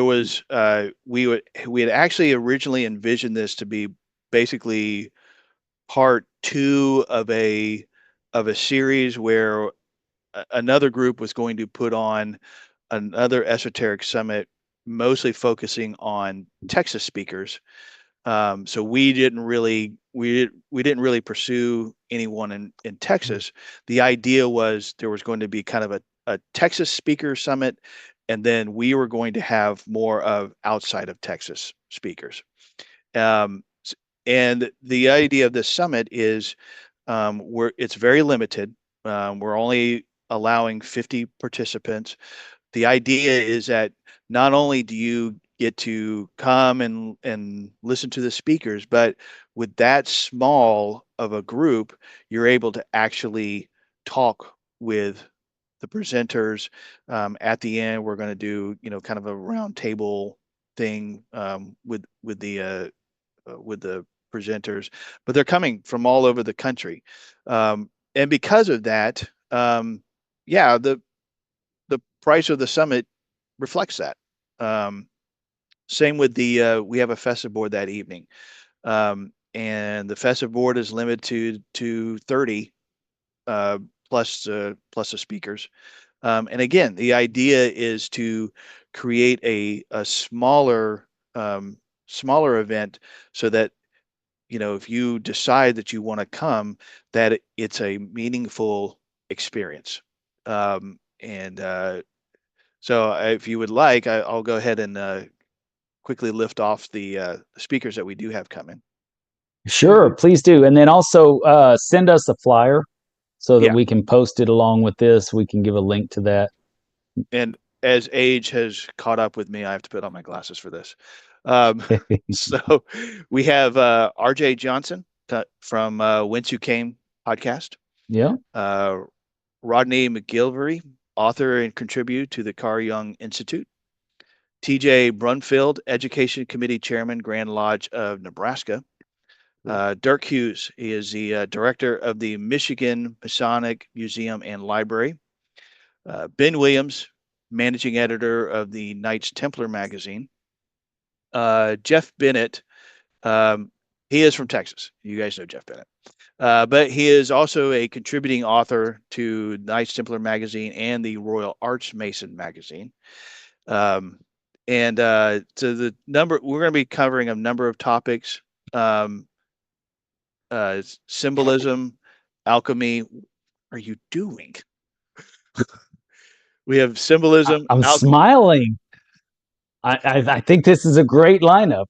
was we had actually originally envisioned this to be basically part two of a series where another group was going to put on another esoteric summit, mostly focusing on Texas speakers. So we didn't really pursue anyone in Texas. The idea was there was going to be kind of a Texas speaker summit, and then we were going to have more of outside of Texas speakers. Um, and the idea of this summit is it's very limited. We're only allowing 50 participants. The idea is that not only do you get to come and listen to the speakers, but with that small of a group, you're able to actually talk with the presenters. At the end, we're going to do kind of a round table thing with the presenters, but they're coming from all over the country, and because of that, yeah, the price of the summit reflects that. Um, Same with we have a festive board that evening, and the festive board is limited to 30 uh, plus the speakers. And again, the idea is to create a smaller event so that if you decide that you want to come, that it's a meaningful experience. And so if you would like, I'll go ahead and quickly lift off the speakers that we do have coming. Sure, please do. And then also send us a flyer so that Yeah. we can post it along with this. We can give a link to that. And as age has caught up with me, I have to put on my glasses for this. So we have RJ Johnson from Whence You Came podcast. Yeah. Rodney McGilvery, author and contribute to the Carl Jung Institute. TJ Brunfield, Education Committee Chairman, Grand Lodge of Nebraska. Dirk Hughes, he is the director of the Michigan Masonic Museum and Library. Ben Williams, managing editor of the Knights Templar magazine. Jeff Bennett, he is from Texas. You guys know Jeff Bennett. But he is also a contributing author to Knights Templar magazine and the Royal Arch Mason magazine. And to the number, we're going to be covering a number of topics: symbolism, alchemy. What are you doing? We have symbolism. I'm smiling. I think this is a great lineup.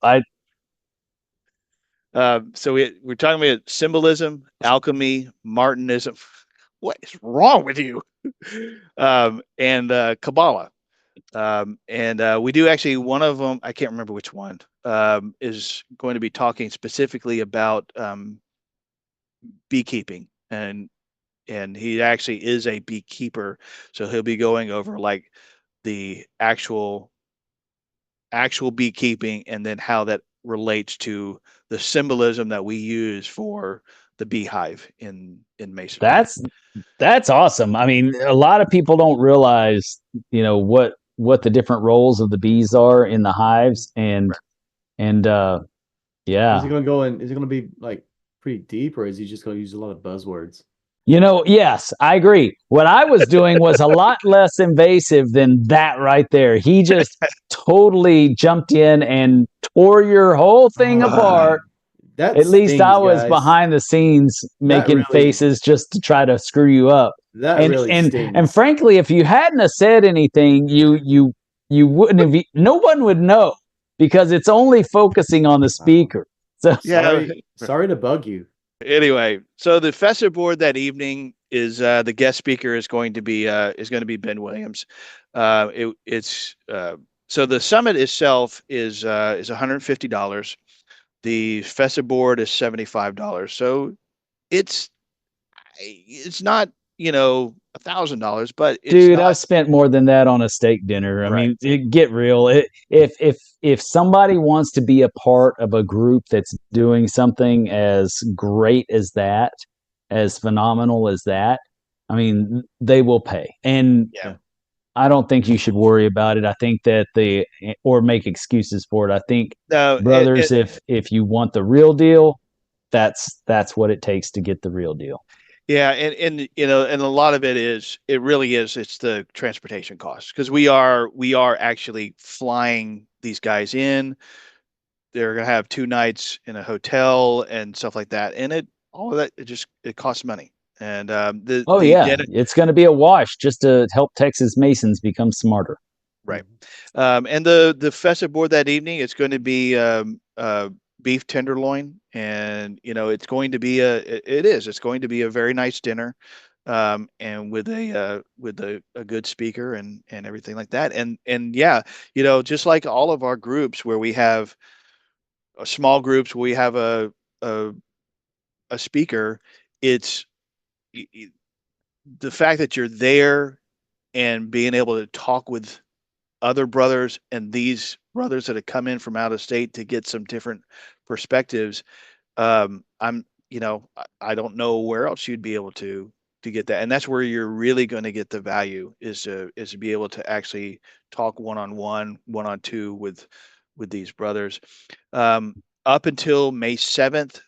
So we're talking about symbolism, alchemy, Martinism. What is wrong with you? And Kabbalah. And we do actually, one of them, I can't remember which one, is going to be talking specifically about beekeeping, and he actually is a beekeeper, so he'll be going over like the actual beekeeping and then how that relates to the symbolism that we use for the beehive in Masonry. That's awesome. I mean, a lot of people don't realize, what the different roles of the bees are in the hives, and yeah. Is it going to be like pretty deep, or is he just going to use a lot of buzzwords? Yes, I agree. What I was doing was a lot less invasive than that right there. He just totally jumped in and tore your whole thing Ah, apart. that At least I stings, was guys. behind the scenes That making really faces just to try to screw you up. that And really and stings. frankly, if you hadn't have said anything, you wouldn't have. No one would know because it's only focusing on the Wow. speaker. So Yeah. Sorry to bug you. Anyway, so the festive board that evening is the guest speaker is going to be Ben Williams. It's so the summit itself is $150. The festive board is $75. So it's it's not $1,000, but it's dude, not I've spent more than that on a steak dinner. I right. mean, get real. If somebody wants to be a part of a group that's doing something as great as that, as phenomenal as that, I mean, they will pay. And Yeah. I don't think you should worry about it. I think that or make excuses for it. I think, No, brothers, if you want the real deal, that's what it takes to get the real deal. yeah, and a lot of it really is it's the transportation costs because we are actually flying these guys in. They're gonna have 2 nights in a hotel and stuff like that, and all of that it costs money. And Oh the yeah, dinner it's going to be a wash just to help Texas Masons become smarter. right, and the festive board that evening it's going to be beef tenderloin, and it's going to be it's going to be a very nice dinner, and with a good speaker and everything like that, and yeah, just like all of our groups where we have small groups, we have a a speaker. It's the fact that you're there and being able to talk with other brothers and these brothers that have come in from out of state to get some different perspectives. I'm, I don't know where else you'd be able to get that, and that's where you're really going to get the value is to be able to actually talk one-on-one, one-on-two with these brothers. Um, Up until May 7th,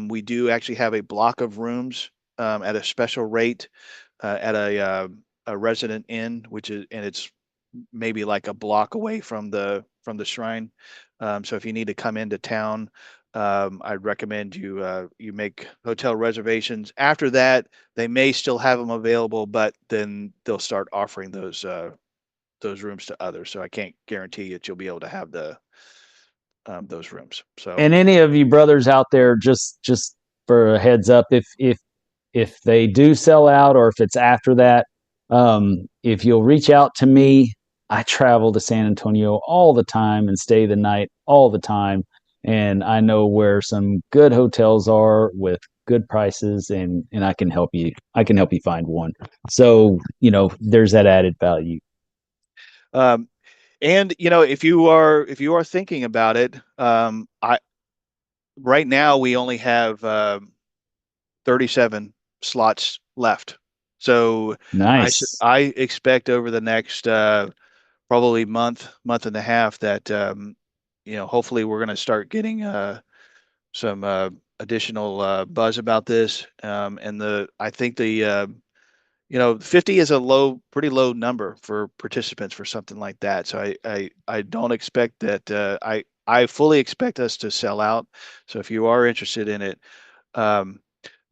we do actually have a block of rooms at a special rate at a resident inn, and it's maybe like a block away from the shrine. So if you need to come into town, I'd recommend you make hotel reservations. After that, they may still have them available, but then they'll start offering those rooms to others. So I can't guarantee that you'll be able to have those rooms. So And any of you brothers out there, just for a heads up, if they do sell out or if it's after that, if you'll reach out to me, I travel to San Antonio all the time and stay the night all the time, and I know where some good hotels are with good prices, and I can help you. I can help you find one. So there's that added value. um, and if you are thinking about it, I right now we only have 37 slots left. So Nice. I expect over the next probably month and a half that hopefully we're going to start getting some additional buzz about this. And the I think the 50 is a pretty low number for participants for something like that. So I don't expect that. I fully expect us to sell out. So if you are interested in it, um,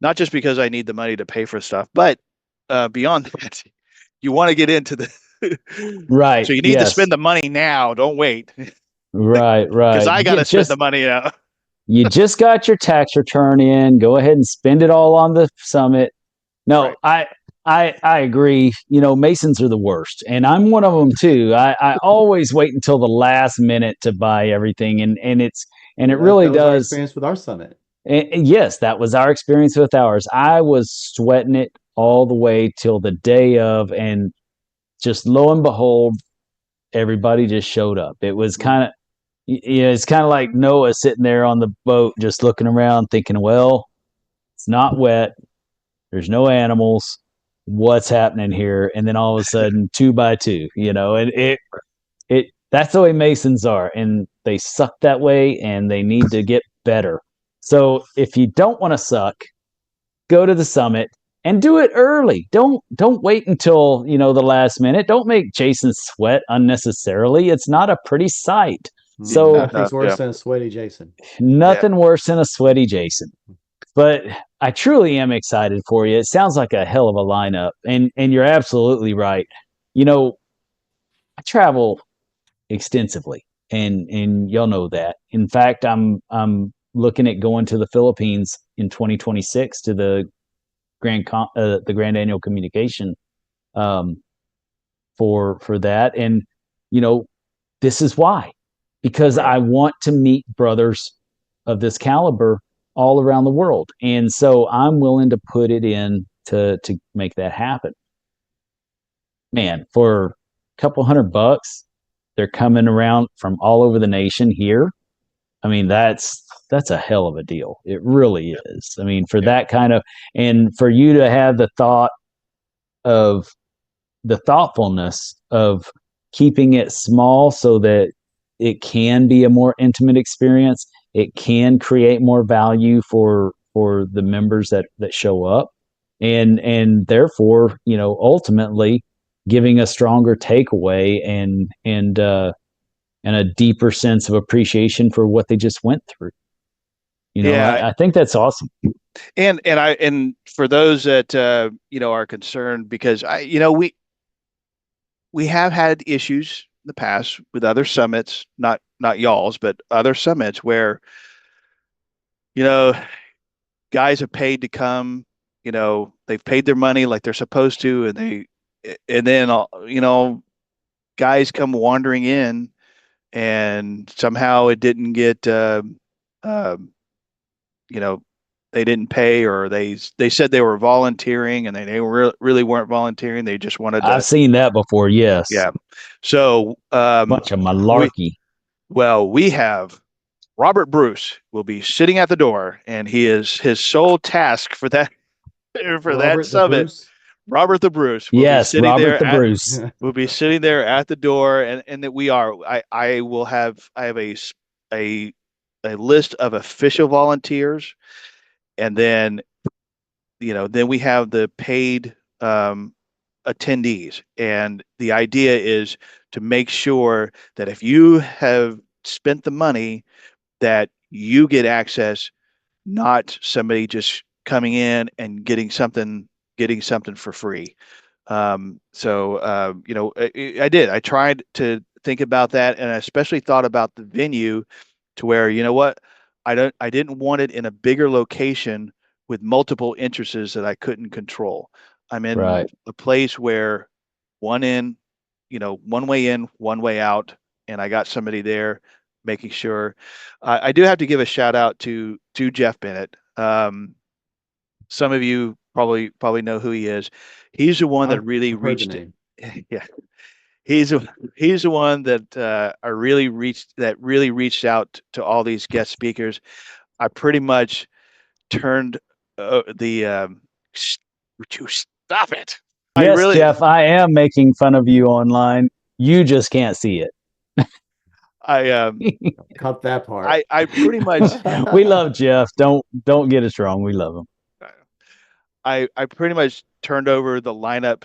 not just because I need the money to pay for stuff, but beyond that, you want to get into the. Right. So you need to Yes. spend the money now. Don't wait, Right. because Right. I got to spend the money now. You just got your tax return in. Go ahead and spend it all on the summit. No, Right. I agree. Masons are the worst, and I'm one of them too. I always wait until the last minute to buy everything, and it That really was our does. experience with our summit. And yes, that was our experience with ours. I was sweating it all the way till the day of, and just lo and behold, everybody just showed up. It was kind of, it's kind of like Noah sitting there on the boat, just looking around, thinking, "Well, it's not wet. There's no animals. What's happening here?" And then all of a sudden, two by two, and it that's the way Masons are, and they suck that way, and they need to get better. So if you don't want to suck, go to the summit. and do it early. Don't wait until, the last minute. Don't make Jason sweat unnecessarily. It's not a pretty sight. So Nothing's worse than a sweaty Jason. nothing worse than a sweaty Jason. But I truly am excited for you. It sounds like a hell of a lineup, and you're absolutely right. I travel extensively, and y'all know that. In fact, I'm looking at going to the Philippines in 2026 to the Grand Annual Communication, um, for that, and this is why, because I want to meet brothers of this caliber all around the world, and so I'm willing to put it in to make that happen. Man, for a couple $100, they're coming around from all over the nation here. I mean, that's a hell of a deal. It really is. I mean, for that kind of, and for you to have of the thoughtfulness of keeping it small so that it can be a more intimate experience. It can create more value for the members that show up, and therefore, ultimately giving a stronger takeaway and a deeper sense of appreciation for what they just went through. I think that's awesome. And for those that are concerned, because we have had issues in the past with other summits, not y'all's, but other summits where guys have paid to come, they've paid their money like they're supposed to, and then guys come wandering in, and somehow it didn't get they didn't pay, or they said they were volunteering, and they really weren't volunteering. They just wanted to. I've seen that before. Yes. Yeah. So bunch of malarkey. We have Robert Bruce will be sitting at the door, and his sole task for that summit. Robert the Bruce will be sitting Robert there the Bruce will be sitting there at the door, and that I have a list of official volunteers, and then then we have the paid attendees, and the idea is to make sure that if you have spent the money, that you get access, not somebody just coming in and getting something for free. I tried to think about that, and I especially thought about the venue, to where, I didn't want it in a bigger location with multiple entrances that I couldn't control. I'm in a place where one way in, one way out, and I got somebody there making sure. I do have to give a shout out to Jeff Bennett. Some of you probably know who he is. He's the one that really reached. Yeah, he's the one that really reached out to all these guest speakers. I pretty much turned would you stop it? Yes, Jeff, I am making fun of you online. You just can't see it. I cut that part. I pretty much we love Jeff. Don't get us wrong. We love him. I pretty much turned over the lineup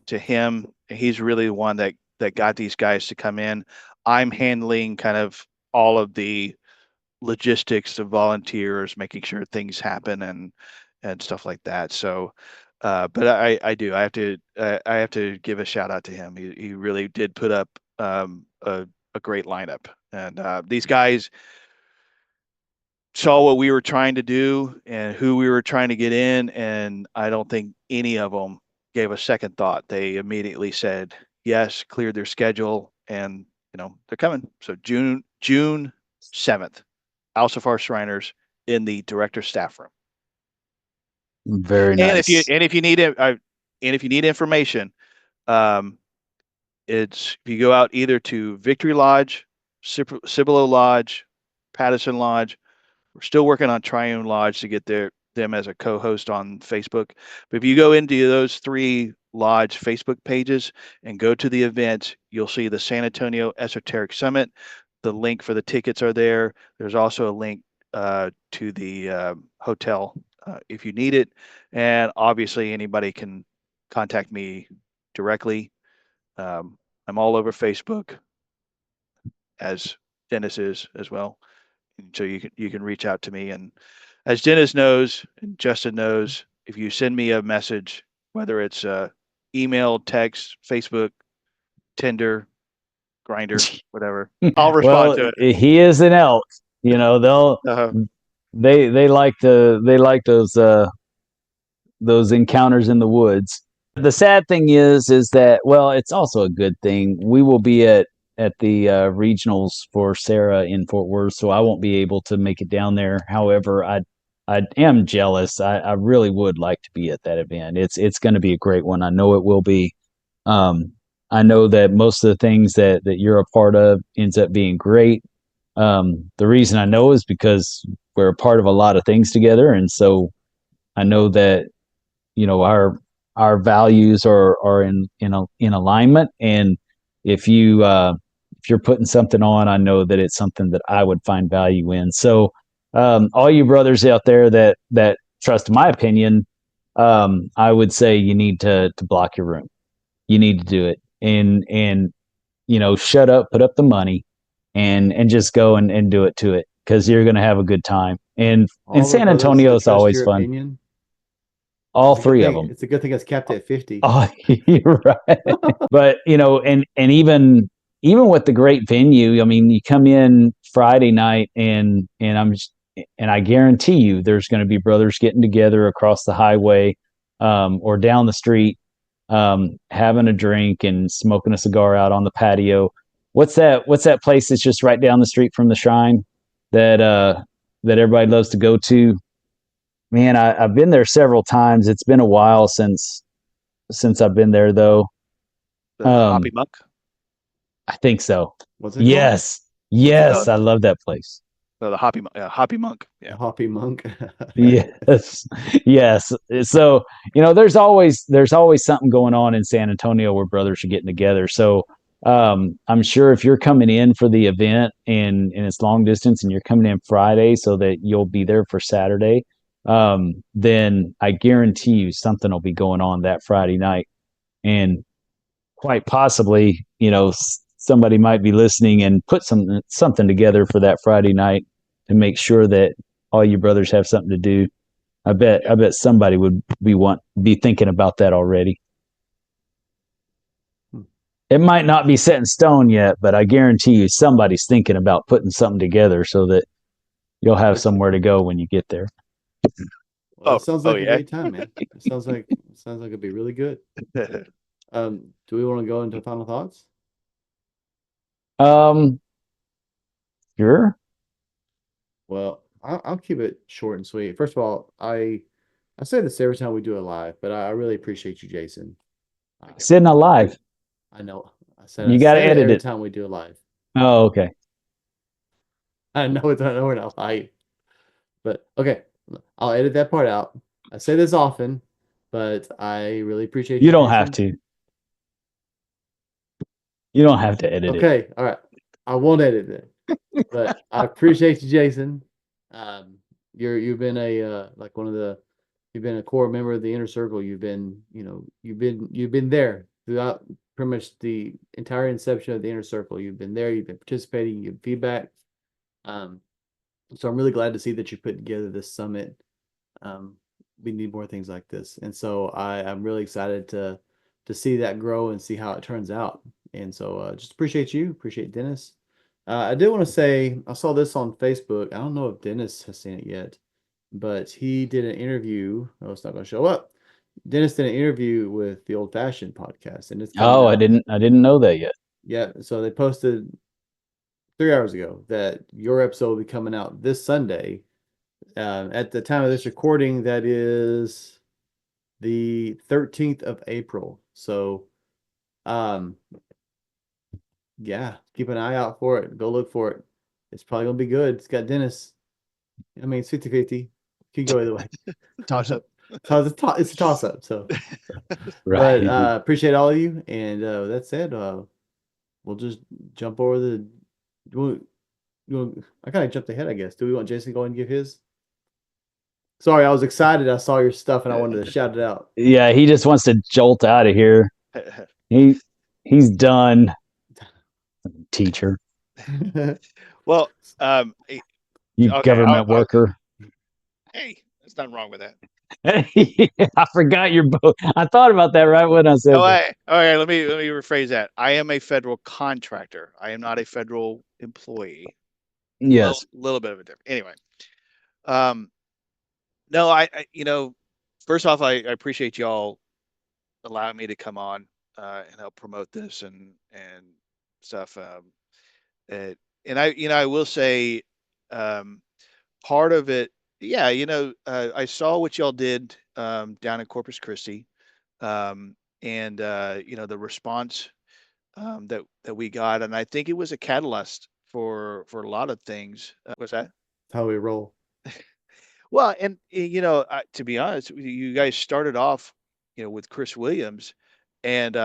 to him. He's really the one that got these guys to come in. I'm handling kind of all of the logistics of volunteers, making sure things happen and stuff like that. So, but I have to give a shout out to him. He really did put up a great lineup, and these guys saw what we were trying to do and who we were trying to get in, and I don't think any of them gave a second thought. They immediately said yes, cleared their schedule, and they're coming. So June 7th, Alcifar Shriners in the director staff room. Very nice. And if you need information, if you go out either to Victory Lodge, Cibolo Lodge, Patterson Lodge. We're still working on Triune Lodge to get them as a co-host on Facebook. But if you go into those 3 lodge Facebook pages and go to the event, you'll see the San Antonio Esoteric Summit. The link for the tickets are there. There's also a link to the hotel if you need it. And obviously, anybody can contact me directly. I'm all over Facebook, as Dennis is as well. So you can reach out to me. And as Dennis knows and Justin knows, if you send me a message, whether it's email, text, Facebook, Tinder, Grinder, whatever, I'll respond Well, to it. he is an elk. You know, Uh, they like those encounters in the woods. The sad thing is that, well, it's also a good thing. We will be at the regionals for Sarah in Fort Worth, so I won't be able to make it down there. However, I am jealous. I really would like to be at that event. It's going to be a great one. I know it will be. Um, I know that most of the things that you're a part of ends up being great. The reason I know is because we're a part of a lot of things together, and so I know that our values are in alignment. And if you're putting something on, I know that it's something that I would find value in. So all you brothers out there that trust my opinion, I would say you need to block your room. You need to do it, and shut up, put up the money, and just go and do it to it, because you're going to have a good time. And All of our San brothers Antonio that is trust always your fun. opinion. All It's a good three of thing. them. It's a good thing it's capped at 50. Oh, you're right. But and even with the great venue, I mean, you come in Friday night, and I guarantee you, there's going to be brothers getting together across the highway, or down the street, having a drink and smoking a cigar out on the patio. What's that place that's just right down the street from the shrine that everybody loves to go to? Man, I've been there several times. It's been a while since I've been there, though. the Hoppy Monk. I think so. What's it called? Yes, What's it yes, called? I love that place. No, the Hoppy Monk. The Yeah. Hoppy Monk. Yes, yes. So there's always something going on in San Antonio where brothers are getting together. So I'm sure if you're coming in for the event and it's long distance and you're coming in Friday so that you'll be there for Saturday, then I guarantee you something will be going on that Friday night. And quite possibly, somebody might be listening and put something together for that Friday night to make sure that all you brothers have something to do. I bet somebody would be thinking about that already. It might not be set in stone yet, but I guarantee you somebody's thinking about putting something together so that you'll have somewhere to go when you get there. Well, it sounds like a yeah. great time, man. It sounds like it'd be really good. Do we want to go into final thoughts? Sure. Well, I'll keep it short and sweet. First of all, I say this every time we do it live, but I really appreciate you, Jason. Sitting alive. I know. I You got to say edit every it. time we do it live. Oh, okay. I know we're not live, but okay, I'll edit that part out. I say this often, but I really appreciate You you, don't Jason. have to. You don't have to edit it. Okay, all right. I won't edit it, but I appreciate you, Jason. You've been you've been a core member of the inner circle. You've been there throughout pretty much the entire inception of the inner circle. You've been there. You've been participating. You have feedback. So I'm really glad to see that you put together this summit. We need more things like this, and so I'm really excited to see that grow and see how it turns out. And so just appreciate Dennis. I did want to say I saw this on Facebook. I don't know if Dennis has seen it yet, but he did an interview. Oh, it's not going to show up. Dennis did an interview with the Old Fashioned podcast, and it's coming Oh, out. I didn't know that yet. Yeah, so they posted 3 hours ago that your episode will be coming out this Sunday. At the time of this recording, that is the 13th of April. So, yeah, keep an eye out for it. Go look for it. It's probably going to be good. It's got Dennis. I mean, it's 50-50. Could go either way. Toss up. It's a toss up. So, Right. but appreciate all of you. And that said, we'll just jump over I kind of jumped ahead, I guess. Do we want Jason to go and give his? Sorry, I was excited. I saw your stuff and I wanted to shout it out. Yeah, he just wants to jolt out of here. He's done, teacher. Well, You okay. government worker. Hey, there's nothing wrong with that. I forgot your boat. I thought about that right when I said that. All right. Let me rephrase that. I am a federal contractor. I am not a federal employee. Yes. Little bit of a difference. Anyway, um, no, first off, I appreciate y'all allowing me to come on and help promote this and stuff. And I will say, um, part of it, yeah, I saw what y'all did down in Corpus Christi, and the response that we got, and I think it was a catalyst for a lot of things. What's that? That's how we roll. Well, and to be honest, you guys started off, with Chris Williams, and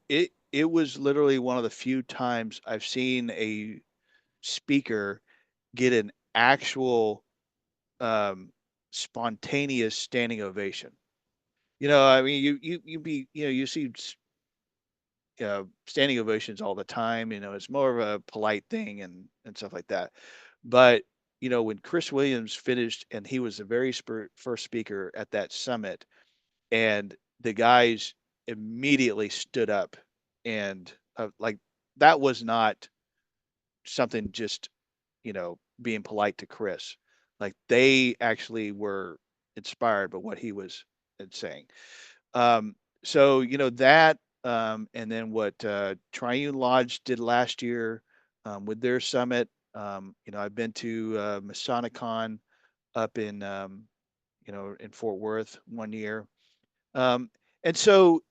it was literally one of the few times I've seen a speaker get an actual um, spontaneous standing ovation. I mean, you see standing ovations all the time. It's more of a polite thing and stuff like that. But when Chris Williams finished, and he was the very first speaker at that summit, and the guys immediately stood up, and like that was not something just being polite to Chris. Like they actually were inspired by what he was saying. Um, so that, and then what Triune Lodge did last year with their summit. I've been to Masonicon up in Fort Worth one year, um, and so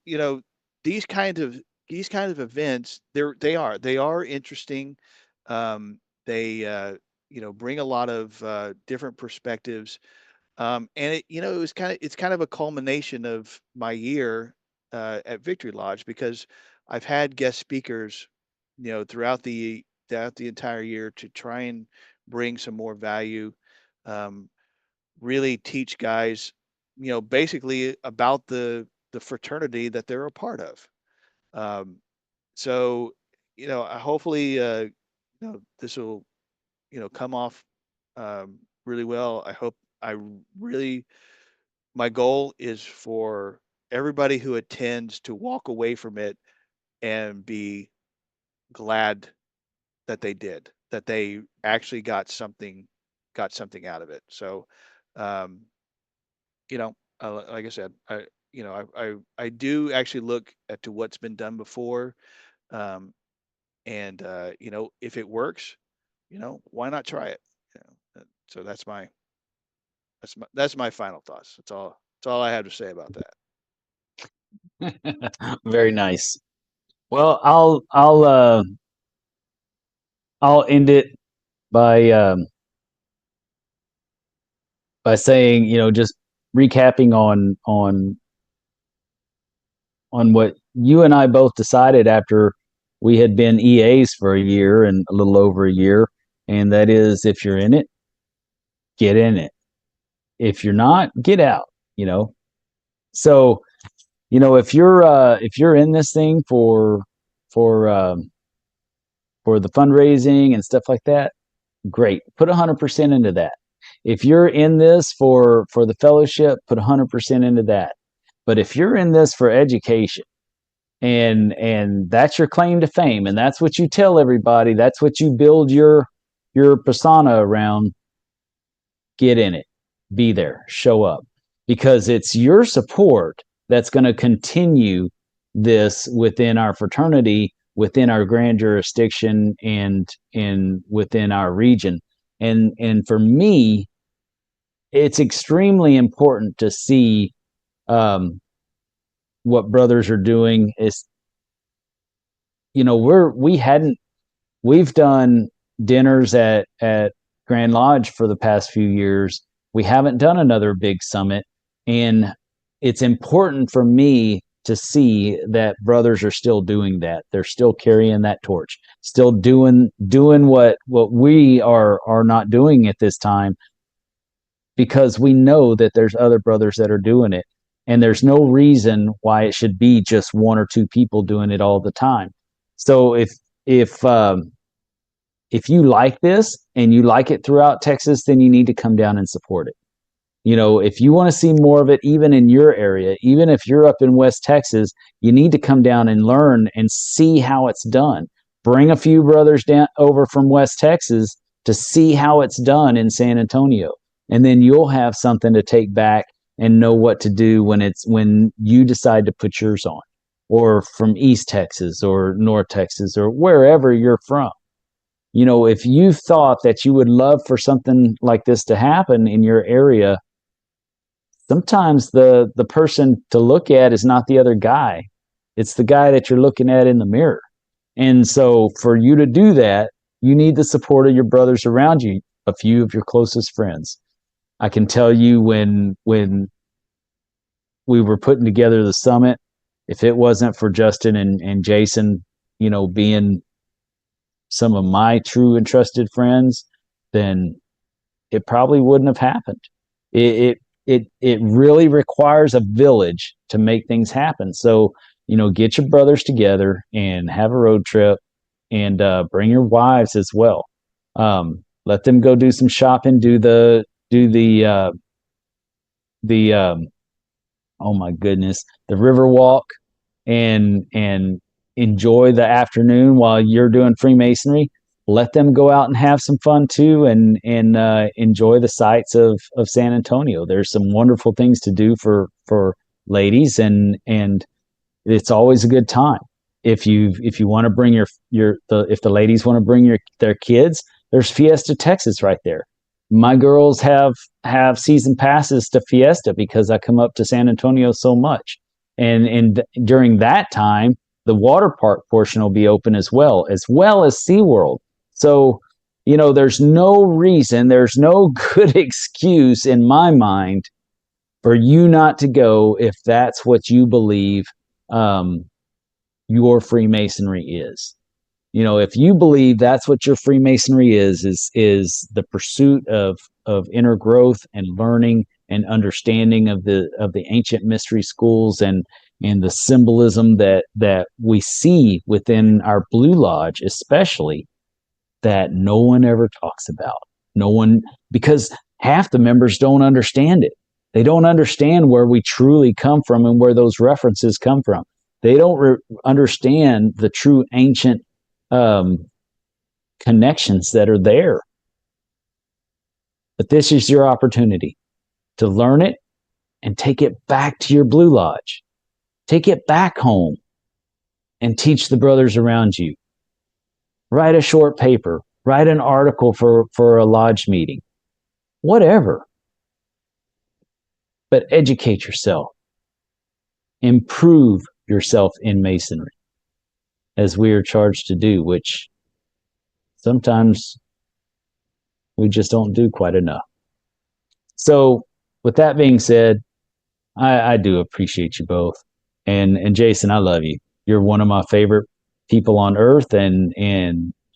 these kinds of events, they are interesting. They bring a lot of different perspectives, and it's kind of a culmination of my year at Victory Lodge, because I've had guest speakers, throughout the entire year to try and bring some more value, um, really teach guys, basically about the fraternity that they're a part of. Um, so, hopefully, this will, come off really well. I hope. I really My goal is for everybody who attends to walk away from it and be glad that they did, that they actually got something out of it. So, um, like I said, I do actually look at to what's been done before, um, and if it works, why not try it? So that's my final thoughts. That's all I have to say about Very nice. Well, I'll end it by saying, just recapping on what you and I both decided after we had been EAs for a year and a little over a year, and that is, if you're in it, get in it. If you're not, get out. So if you're in this thing for for the fundraising and stuff like that, great. Put 100% into that. If you're in this for the fellowship, put 100% into that. But if you're in this for education, and that's your claim to fame, and that's what you tell everybody, that's what you build your persona around, get in it, be there, show up, because it's your support that's going to continue this within our fraternity, within our grand jurisdiction, and within our region. And for me, it's extremely important to see um, what brothers are doing. Is we've done dinners at Grand Lodge for the past few years. We haven't done another big summit, and it's important for me to see that brothers are still doing that. They're still carrying that torch, still doing what we are not doing at this time. because we know that there's other brothers that are doing it. And there's no reason why it should be just one or two people doing it all the time. So if if you like this and you like it throughout Texas, then you need to come down and support it. You know, if you want to see more of it, even in your area, even if you're up in West Texas, you need to come down and learn and see how it's done. Bring a few brothers down over from West Texas to see how it's done in San Antonio. And then you'll have something to take back and know what to do when you decide to put yours on, or from East Texas or North Texas or wherever you're from. You know, if you thought that you would love for something like this to happen in your area, sometimes the person to look at is not the other guy. It's the guy that you're looking at in the mirror. And so for you to do that, you need the support of your brothers around you, a few of your closest friends. I can tell you when we were putting together the summit, if it wasn't for Justin and Jason, you know, being some of my true and trusted friends, then it probably wouldn't have happened. It really requires a village to make things happen. So, you know, get your brothers together and have a road trip, and bring your wives as well. Let them go do some shopping, do the oh my goodness, the river walk, and enjoy the afternoon while you're doing Freemasonry. Let them go out and have some fun too, and enjoy the sights of San Antonio. There's some wonderful things to do for ladies, and it's always a good time. If you want to bring if the ladies want to bring their kids, there's Fiesta Texas right there. My girls have season passes to Fiesta because I come up to San Antonio so much, and during that time, the water park portion will be open as well as SeaWorld. So, you know, there's no reason, there's no good excuse in my mind for you not to go if that's what you believe your Freemasonry is. You know, if you believe that's what your Freemasonry is the pursuit of inner growth and learning and understanding of the ancient mystery schools and the symbolism that we see within our Blue Lodge, especially, that no one ever talks about. No one, because half the members don't understand it. They don't understand where we truly come from and where those references come from. They don't understand the true ancient connections that are there. But this is your opportunity to learn it and take it back to your Blue Lodge. Take it back home and teach the brothers around you. Write a short paper, write an article for a lodge meeting, whatever. But educate yourself. Improve yourself in Masonry, as we are charged to do, which sometimes we just don't do quite enough. So with that being said, I do appreciate you both. And Jason, I love you. You're one of my favorite people on earth, and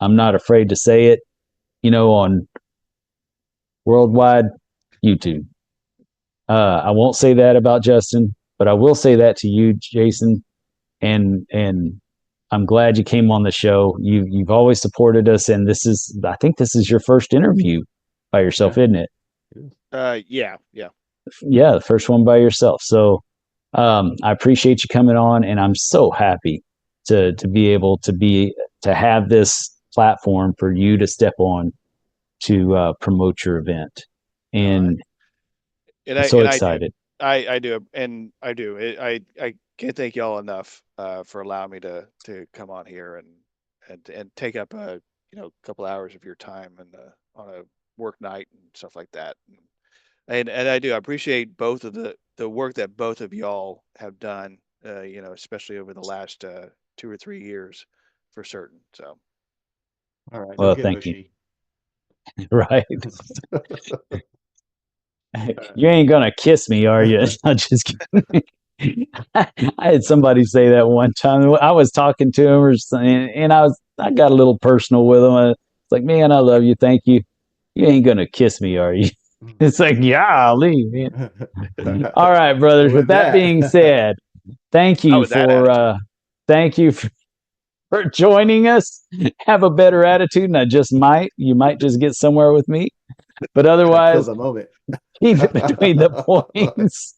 I'm not afraid to say it, you know, on worldwide YouTube. I won't say that about Justin, but I will say that to you, Jason. And I'm glad you came on the show. You've always supported us, and I think this is your first interview by yourself, isn't it? Yeah. Yeah, the first one by yourself. So I appreciate you coming on, and I'm so happy to be able to have this platform for you to step on to promote your event. And I'm so excited. I do, and I do. I can't thank y'all enough for allowing me to come on here and take up a couple hours of your time and on a work night and stuff like that. And I do. I appreciate both of the work that both of y'all have done. Especially over the last 2 or 3 years, for certain. So. All right. Well, thank you. Right. You ain't gonna kiss me, are you? I'm just kidding. I had somebody say that one time. I was talking to him, and I got a little personal with him. It's like, man, I love you. Thank you. You ain't gonna kiss me, are you? It's like, golly, man. All right, brothers. With With that being said, thank Oh, you with that attitude. thank you for joining us. Have a better attitude, and you might just get somewhere with me. But that otherwise, kills a moment. keep it between the points.